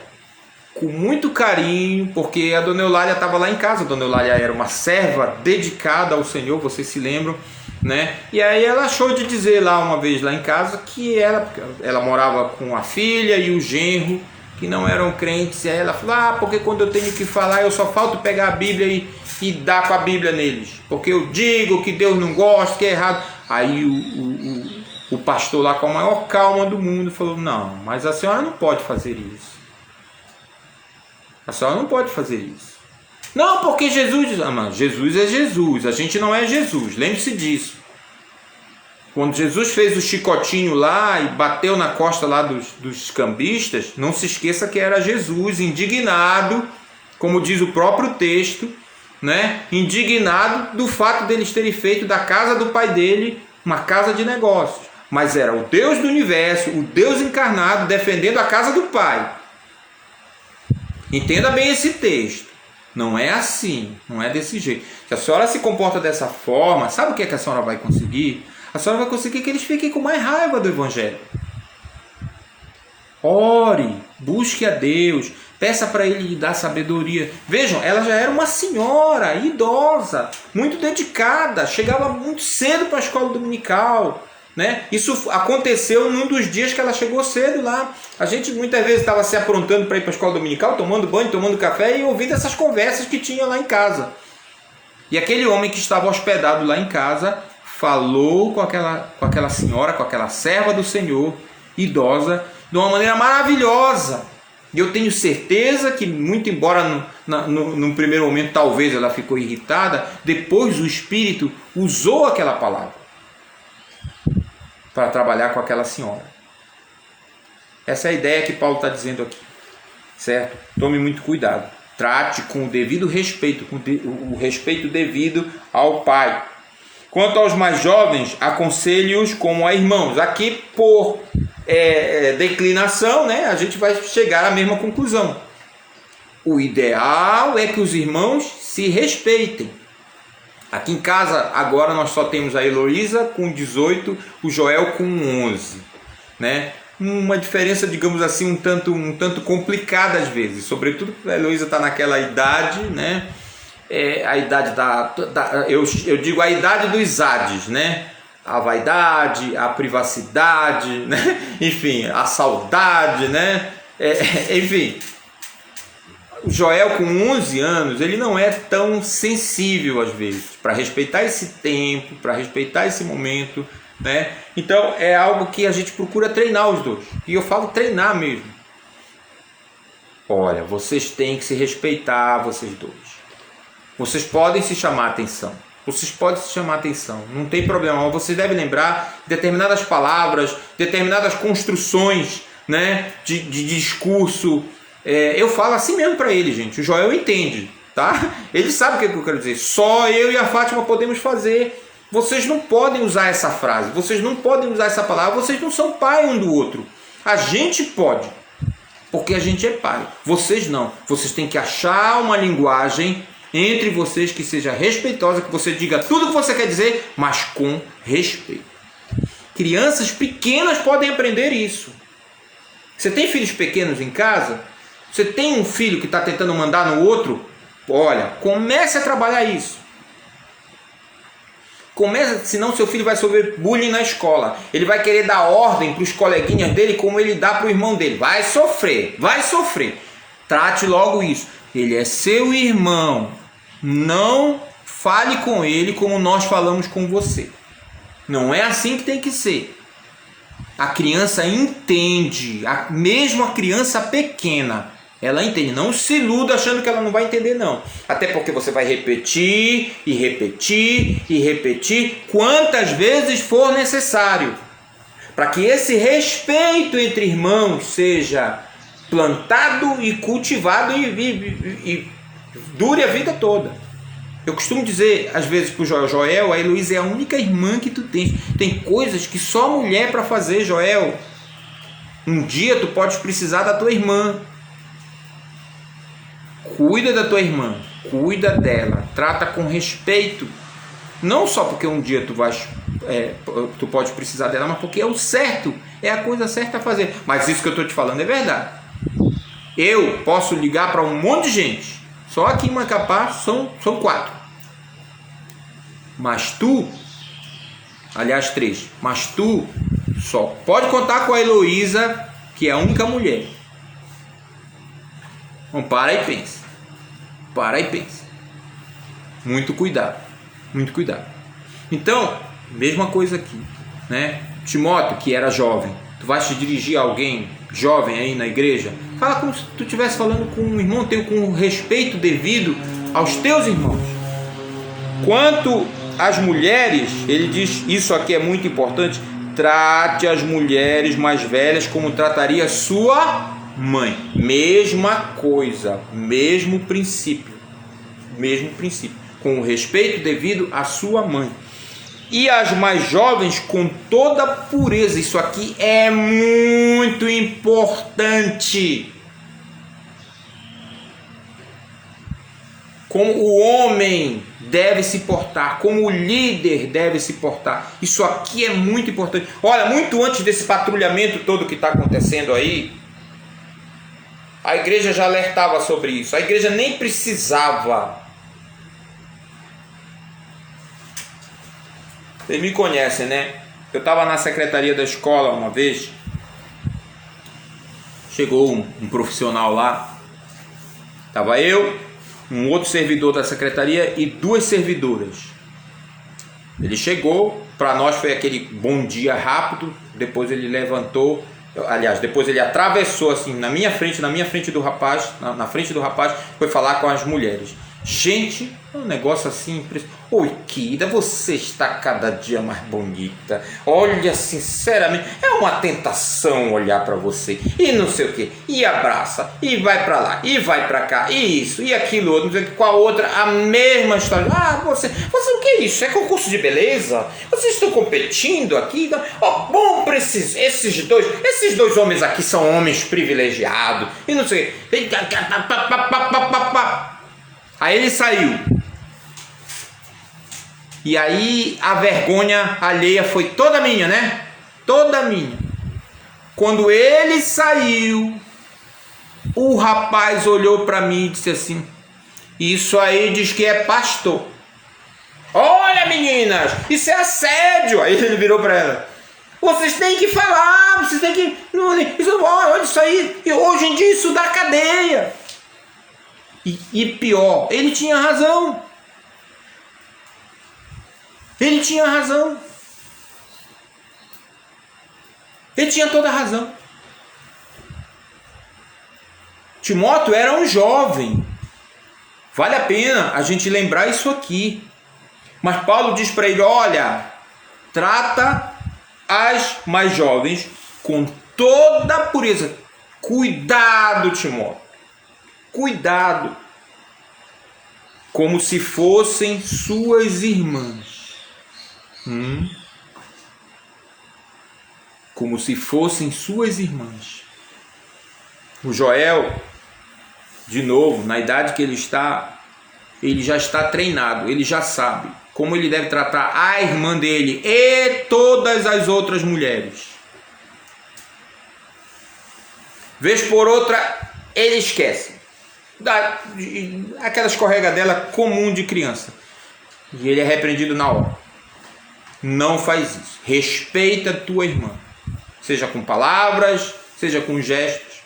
[SPEAKER 1] com muito carinho, porque a dona Eulália estava lá em casa. A dona Eulália era uma serva dedicada ao Senhor, vocês se lembram, né? E aí ela achou de dizer lá uma vez lá em casa que ela morava com a filha e o genro, que não eram crentes. E aí ela falou, porque quando eu tenho que falar eu só falto pegar a Bíblia e dar com a Bíblia neles, porque eu digo que Deus não gosta, que é errado. Aí o pastor lá, com a maior calma do mundo, falou, não, mas a senhora não pode fazer isso. A senhora não pode fazer isso. Não, porque Jesus... mas Jesus é Jesus, a gente não é Jesus, lembre-se disso. Quando Jesus fez o chicotinho lá e bateu na costa lá dos cambistas, não se esqueça que era Jesus, indignado, como diz o próprio texto, né? Indignado do fato deles terem feito da casa do pai dele uma casa de negócios. Mas era o Deus do universo, o Deus encarnado, defendendo a casa do pai. Entenda bem esse texto. Não é assim, não é desse jeito. Se a senhora se comporta dessa forma, sabe o que é que a senhora vai conseguir? A senhora vai conseguir que eles fiquem com mais raiva do Evangelho. Ore, busque a Deus, peça para Ele lhe dar sabedoria. Vejam, ela já era uma senhora idosa, muito dedicada, chegava muito cedo para a escola dominical, né? Isso aconteceu num dos dias que ela chegou cedo lá. A gente muitas vezes estava se aprontando para ir para a escola dominical, tomando banho, tomando café e ouvindo essas conversas que tinha lá em casa. E aquele homem que estava hospedado lá em casa falou com aquela senhora, com aquela serva do Senhor, idosa, de uma maneira maravilhosa. E eu tenho certeza que, muito embora no primeiro momento talvez ela ficou irritada, depois o Espírito usou aquela palavra para trabalhar com aquela senhora. Essa é a ideia que Paulo está dizendo aqui, certo? Tome muito cuidado. Trate com o devido respeito, com o respeito devido ao pai. Quanto aos mais jovens, aconselhe-os como a irmãos. Aqui, por declinação, né, a gente vai chegar à mesma conclusão. O ideal é que os irmãos se respeitem. Aqui em casa, agora nós só temos a Heloísa com 18, o Joel com 11. Né? Uma diferença, digamos assim, um tanto complicada às vezes. Sobretudo porque a Heloísa está naquela idade, né? A idade eu digo a idade dos Hades, né? A vaidade, a privacidade, né? Enfim, a saudade, né? Enfim, o Joel com 11 anos, ele não é tão sensível às vezes para respeitar esse tempo, para respeitar esse momento, né? Então é algo que a gente procura treinar os dois, e eu falo treinar mesmo. Olha, vocês têm que se respeitar, vocês dois. Vocês podem se chamar a atenção. Vocês podem se chamar a atenção. Não tem problema. Mas vocês devem lembrar determinadas palavras, determinadas construções, né, de discurso. Eu falo assim mesmo para ele, gente. O Joel entende, tá? Ele sabe o que eu quero dizer. Só eu e a Fátima podemos fazer. Vocês não podem usar essa frase. Vocês não podem usar essa palavra. Vocês não são pai um do outro. A gente pode, porque a gente é pai. Vocês não. Vocês têm que achar uma linguagem entre vocês que seja respeitosa, que você diga tudo o que você quer dizer, mas com respeito. Crianças pequenas podem aprender isso. Você tem filhos pequenos em casa? Você tem um filho que está tentando mandar no outro? Olha, comece a trabalhar isso. Senão seu filho vai sofrer bullying na escola. Ele vai querer dar ordem para os coleguinhas dele como ele dá para o irmão dele. Vai sofrer, vai sofrer. Trate logo isso. Ele é seu irmão. Não fale com ele como nós falamos com você. Não é assim que tem que ser. A criança entende, mesmo a criança pequena, ela entende. Não se iluda achando que ela não vai entender, não. Até porque você vai repetir e repetir e repetir quantas vezes for necessário. para que esse respeito entre irmãos seja plantado e cultivado e dure a vida toda. Eu costumo dizer, às vezes, para o Joel, a Heloísa é a única irmã que tu tens. Tem coisas que só mulher para fazer, Joel. Um dia tu podes precisar da tua irmã. Cuida da tua irmã, cuida dela, trata com respeito. Não só porque um dia tu pode precisar dela, mas porque é o certo, é a coisa certa a fazer. Mas isso que eu estou te falando é verdade. Eu posso ligar para um monte de gente. Só aqui em Macapá são 4. Mas tu, aliás 3, mas tu só pode contar com a Heloísa, que é a única mulher. Então para e pensa. Para e pensa. Muito cuidado. Muito cuidado. Então, mesma coisa aqui, né? Timóteo, que era jovem, tu vais te dirigir a alguém jovem aí na igreja, fala como se tu estivesse falando com um irmão teu, com o respeito devido aos teus irmãos. Quanto às mulheres, ele diz, isso aqui é muito importante, trate as mulheres mais velhas como trataria sua mãe. Mesma coisa, mesmo princípio, com o respeito devido à sua mãe. E as mais jovens com toda pureza. Isso aqui é muito importante. Como o homem deve se portar, como o líder deve se portar. Isso aqui é muito importante. Olha, muito antes desse patrulhamento todo que está acontecendo aí, a igreja já alertava sobre isso. A igreja nem precisava. Vocês me conhecem, né? Eu estava na secretaria da escola uma vez. Chegou um profissional lá. Estava eu, um outro servidor da secretaria e 2 servidoras. Ele chegou, para nós foi aquele bom dia rápido. Depois ele levantou, aliás, depois ele atravessou assim na minha frente do rapaz, na frente do rapaz, foi falar com as mulheres. Gente, é um negócio assim impressionante. Oi, querida, você está cada dia mais bonita. Olha, sinceramente, é uma tentação olhar para você. E não sei o que. E abraça, e vai para lá, e vai para cá, e isso, e aquilo outro, não sei o que, com a outra, a mesma história. Ah, você o que é isso? É concurso de beleza? Vocês estão competindo aqui? Oh, bom para esses dois homens aqui são homens privilegiados. E não sei o que. Aí ele saiu. E aí a vergonha alheia foi toda minha, né? Toda minha. Quando ele saiu, o rapaz olhou para mim e disse assim: isso aí diz que é pastor. Olha, meninas, isso é assédio. Aí ele virou para ela: vocês têm que falar, vocês têm que... Olha isso aí, hoje em dia isso dá cadeia. E pior, ele tinha razão. Ele tinha razão. Ele tinha toda a razão. Timóteo era um jovem. Vale a pena a gente lembrar isso aqui. Mas Paulo diz para ele: olha, trata as mais jovens com toda a pureza. Cuidado, Timóteo. Cuidado, como se fossem suas irmãs. Como se fossem suas irmãs. O Joel, de novo, na idade que ele está, ele já está treinado, ele já sabe como ele deve tratar a irmã dele e todas as outras mulheres. Vez por outra, ele esquece. Aquela escorregadela comum de criança. E ele é repreendido na hora. Não faz isso. Respeita a tua irmã. Seja com palavras, seja com gestos.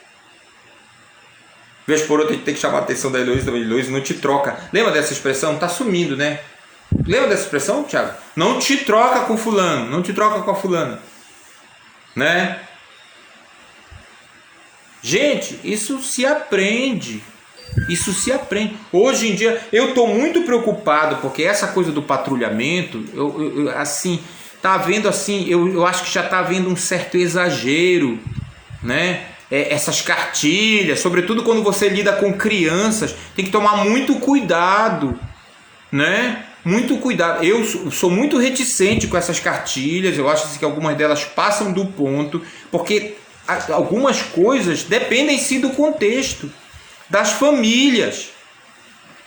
[SPEAKER 1] Vez por outra, a gente tem que chamar a atenção da Heloísa também. Heloísa, não te troca. Lembra dessa expressão? Tá sumindo, né? Lembra dessa expressão, Thiago? Não te troca com fulano. Não te troca com a fulana. Né? Gente, isso se aprende. Isso se aprende. Hoje em dia, eu estou muito preocupado, porque essa coisa do patrulhamento, assim, está havendo assim, eu acho que já está havendo um certo exagero, né? Essas cartilhas, sobretudo quando você lida com crianças, tem que tomar muito cuidado, né? Muito cuidado. Eu sou muito reticente com essas cartilhas, eu acho que algumas delas passam do ponto, porque algumas coisas dependem sim do contexto, das famílias.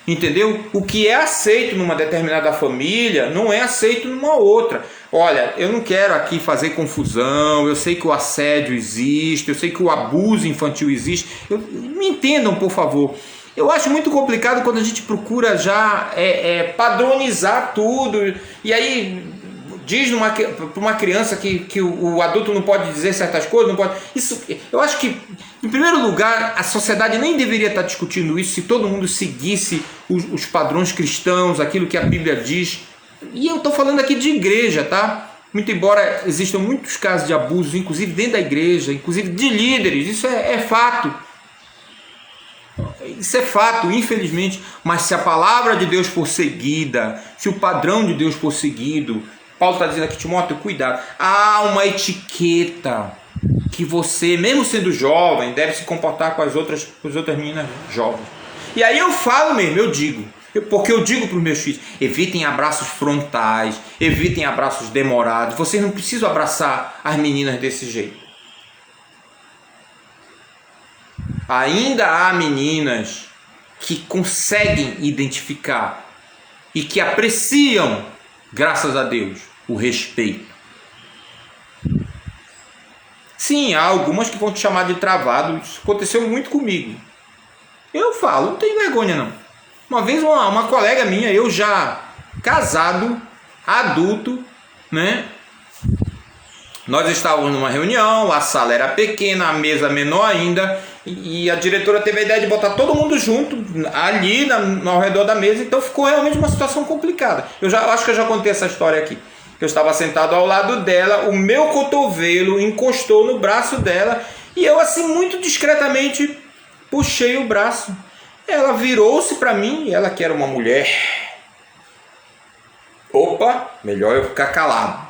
[SPEAKER 1] Entendeu? O que é aceito numa determinada família não é aceito numa outra. Olha, eu não quero aqui fazer confusão, eu sei que o assédio existe, eu sei que o abuso infantil existe. Me entendam, por favor. Eu acho muito complicado quando a gente procura já padronizar tudo. E aí diz para uma criança que o adulto não pode dizer certas coisas, não pode. Isso, eu acho que, em primeiro lugar, a sociedade nem deveria estar discutindo isso se todo mundo seguisse os padrões cristãos, aquilo que a Bíblia diz. E eu estou falando aqui de igreja, tá? Muito embora existam muitos casos de abuso, inclusive dentro da igreja, inclusive de líderes, isso é fato. Isso é fato, infelizmente. Mas se a palavra de Deus for seguida, se o padrão de Deus for seguido, Paulo está dizendo aqui, Timóteo, cuidado. Há uma etiqueta que você, mesmo sendo jovem, deve se comportar com as outras meninas jovens. E aí eu falo mesmo, eu digo. Porque eu digo para os meus filhos, evitem abraços frontais, evitem abraços demorados. Vocês não precisam abraçar as meninas desse jeito. Ainda há meninas que conseguem identificar e que apreciam, graças a Deus, o respeito. Sim, há algumas que vão te chamar de travado. Isso aconteceu muito comigo. Eu falo, não tenho vergonha não. Uma vez uma colega minha, eu já casado, adulto, né? Nós estávamos numa reunião, a sala era pequena, a mesa menor ainda, e a diretora teve a ideia de botar todo mundo junto, ali ao redor da mesa, então ficou realmente uma situação complicada. Eu acho que eu já contei essa história aqui. Eu estava sentado ao lado dela, o meu cotovelo encostou no braço dela, e eu assim muito discretamente puxei o braço. Ela virou-se para mim, e ela que era uma mulher. Opa, melhor eu ficar calado.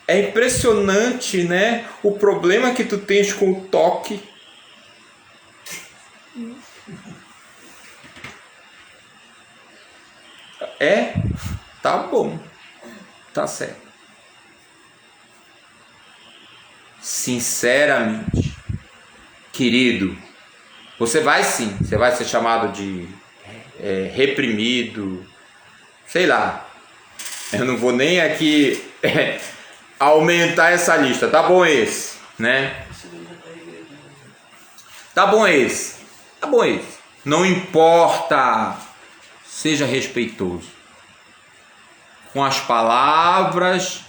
[SPEAKER 1] É impressionante, né? O problema que tu tens com o toque. Tá bom. Tá certo. Sinceramente, querido, você vai sim. Você vai ser chamado de reprimido. Sei lá. Eu não vou nem aqui... aumentar essa lista, tá bom esse, né? Tá bom esse, não importa, seja respeitoso com as palavras.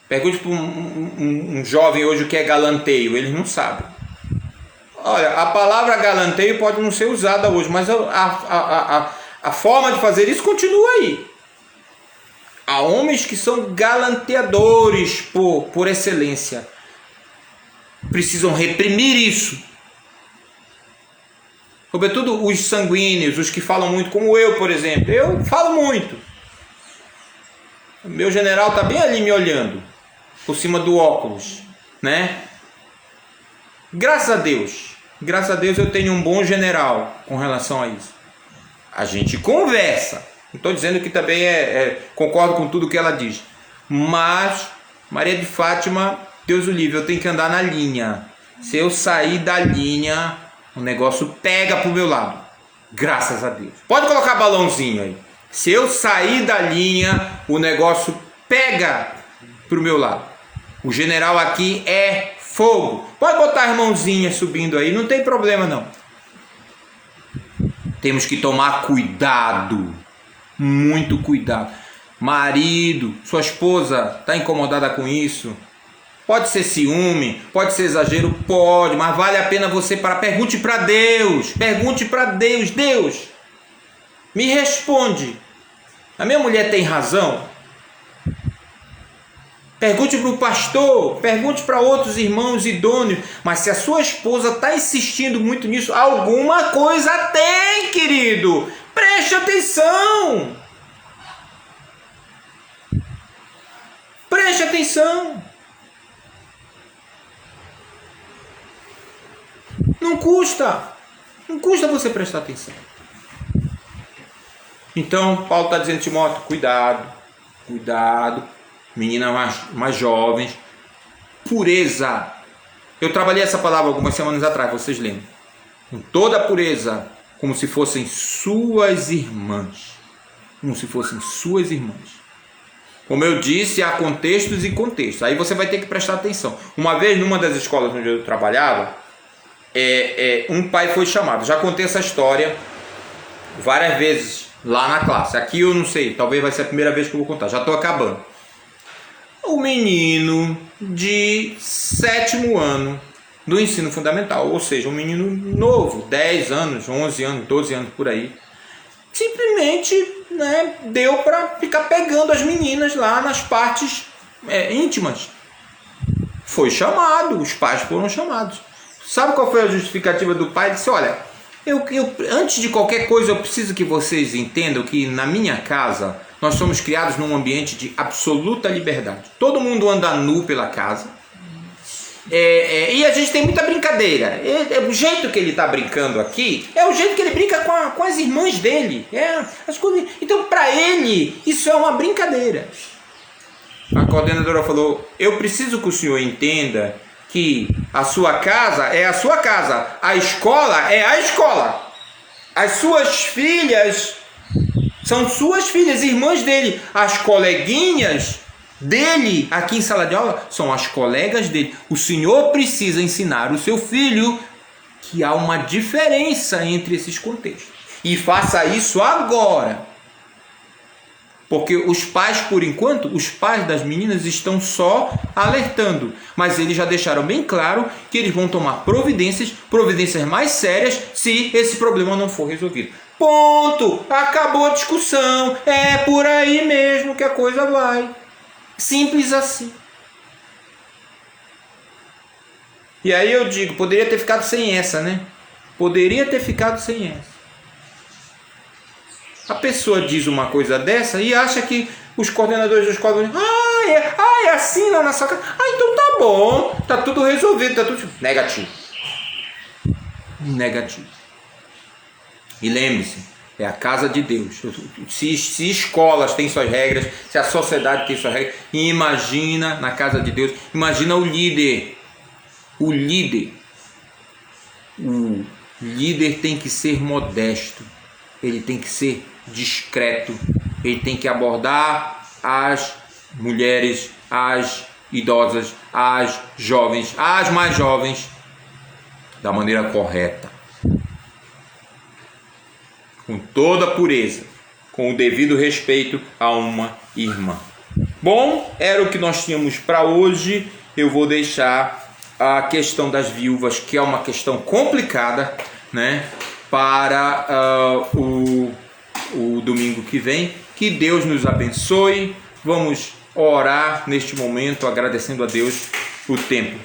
[SPEAKER 1] Pergunte para um jovem hoje o que é galanteio, eles não sabem. Olha, a palavra galanteio pode não ser usada hoje, mas a forma de fazer isso continua aí. Há homens que são galanteadores por excelência. Precisam reprimir isso. Sobretudo os sanguíneos, os que falam muito, como eu, por exemplo. Eu falo muito. O meu general está bem ali me olhando, por cima do óculos, né? Graças a Deus eu tenho um bom general com relação a isso. A gente conversa. Não estou dizendo que também concordo com tudo que ela diz. Mas, Maria de Fátima, Deus o livre, eu tenho que andar na linha. Se eu sair da linha, o negócio pega para o meu lado. Graças a Deus. Pode colocar balãozinho aí. Se eu sair da linha, o negócio pega para o meu lado. O general aqui é fogo. Pode botar as mãozinhas subindo aí, não tem problema não. Temos que tomar cuidado. Muito cuidado. Marido, sua esposa está incomodada com isso? Pode ser ciúme, pode ser exagero, pode, mas vale a pena você pergunte para Deus. Pergunte para Deus. Deus, me responde. A minha mulher tem razão? Pergunte para o pastor, pergunte para outros irmãos idôneos. Mas se a sua esposa está insistindo muito nisso, alguma coisa tem, querido. Preste atenção. Preste atenção. Não custa você prestar atenção. Então, Paulo está dizendo, Timóteo, cuidado, meninas mais jovens, pureza. Eu trabalhei essa palavra algumas semanas atrás, vocês lembram? Com toda a pureza, como se fossem suas irmãs. Como se fossem suas irmãs. Como eu disse, há contextos e contextos. Aí você vai ter que prestar atenção. Uma vez, numa das escolas onde eu trabalhava, um pai foi chamado. Já contei essa história várias vezes lá na classe. Aqui eu não sei, talvez vai ser a primeira vez que eu vou contar. Já estou acabando. O menino de 7º ano do ensino fundamental, ou seja, um menino novo, 10 anos, 11 anos, 12 anos por aí, simplesmente, né, deu para ficar pegando as meninas lá nas partes íntimas. Foi chamado, os pais foram chamados. Sabe qual foi a justificativa do pai? Ele disse, olha, eu, antes de qualquer coisa eu preciso que vocês entendam que na minha casa nós somos criados num ambiente de absoluta liberdade. Todo mundo anda nu pela casa. E a gente tem muita brincadeira. O jeito que ele está brincando aqui é o jeito que ele brinca com as irmãs dele. Então, para ele, isso é uma brincadeira. A coordenadora falou, eu preciso que o senhor entenda que a sua casa é a sua casa, a escola é a escola. As suas filhas são suas filhas, irmãs dele. As coleguinhas dele aqui em sala de aula são as colegas dele. O senhor precisa ensinar o seu filho que há uma diferença entre esses contextos. E faça isso agora. Porque os pais, por enquanto, os pais das meninas estão só alertando. Mas eles já deixaram bem claro que eles vão tomar providências mais sérias se esse problema não for resolvido. Ponto! Acabou a discussão. É por aí mesmo que a coisa vai. Simples assim. E aí eu digo, poderia ter ficado sem essa, né? Poderia ter ficado sem essa. A pessoa diz uma coisa dessa e acha que os coordenadores da escola vão dizer, é assim lá na sua casa. Então tá bom, tá tudo resolvido, tá tudo... Negativo. E lembre-se, é a casa de Deus. Se escolas têm suas regras, se a sociedade tem suas regras, imagina na casa de Deus, imagina o líder. O líder tem que ser modesto, ele tem que ser discreto, ele tem que abordar as mulheres, as idosas, as jovens, as mais jovens, da maneira correta, com toda a pureza, com o devido respeito a uma irmã. Bom, era o que nós tínhamos para hoje. Eu vou deixar a questão das viúvas, que é uma questão complicada, né, para o domingo que vem. Que Deus nos abençoe. Vamos orar neste momento, agradecendo a Deus o tempo.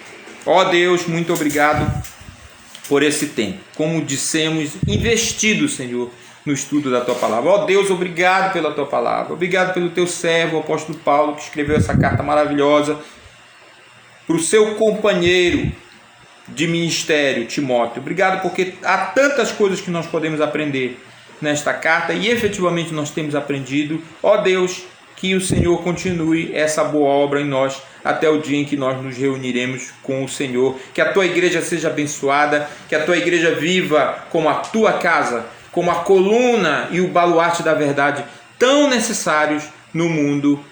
[SPEAKER 1] Ó Deus, muito obrigado por esse tempo. Como dissemos, investido, Senhor, no estudo da Tua Palavra. Ó Deus, obrigado pela Tua Palavra. Obrigado pelo Teu servo, o apóstolo Paulo, que escreveu essa carta maravilhosa para o seu companheiro de ministério, Timóteo. Obrigado porque há tantas coisas que nós podemos aprender nesta carta e efetivamente nós temos aprendido. Ó Deus, que o Senhor continue essa boa obra em nós até o dia em que nós nos reuniremos com o Senhor. Que a Tua igreja seja abençoada, que a Tua igreja viva como a Tua casa, como a coluna e o baluarte da verdade tão necessários no mundo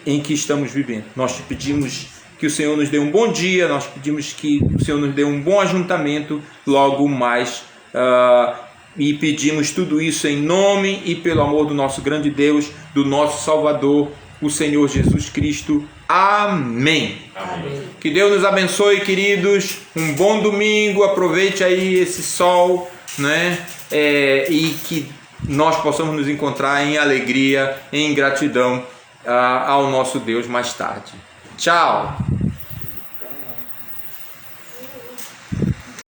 [SPEAKER 1] em que estamos vivendo. Nós te pedimos que o Senhor nos dê um bom dia, nós pedimos que o Senhor nos dê um bom ajuntamento logo mais, e pedimos tudo isso em nome e pelo amor do nosso grande Deus, do nosso Salvador, o Senhor Jesus Cristo. Amém. Amém. Que Deus nos abençoe, queridos. Um bom domingo, aproveite aí esse sol, né? E que nós possamos nos encontrar em alegria, em gratidão ao nosso Deus mais tarde. Tchau!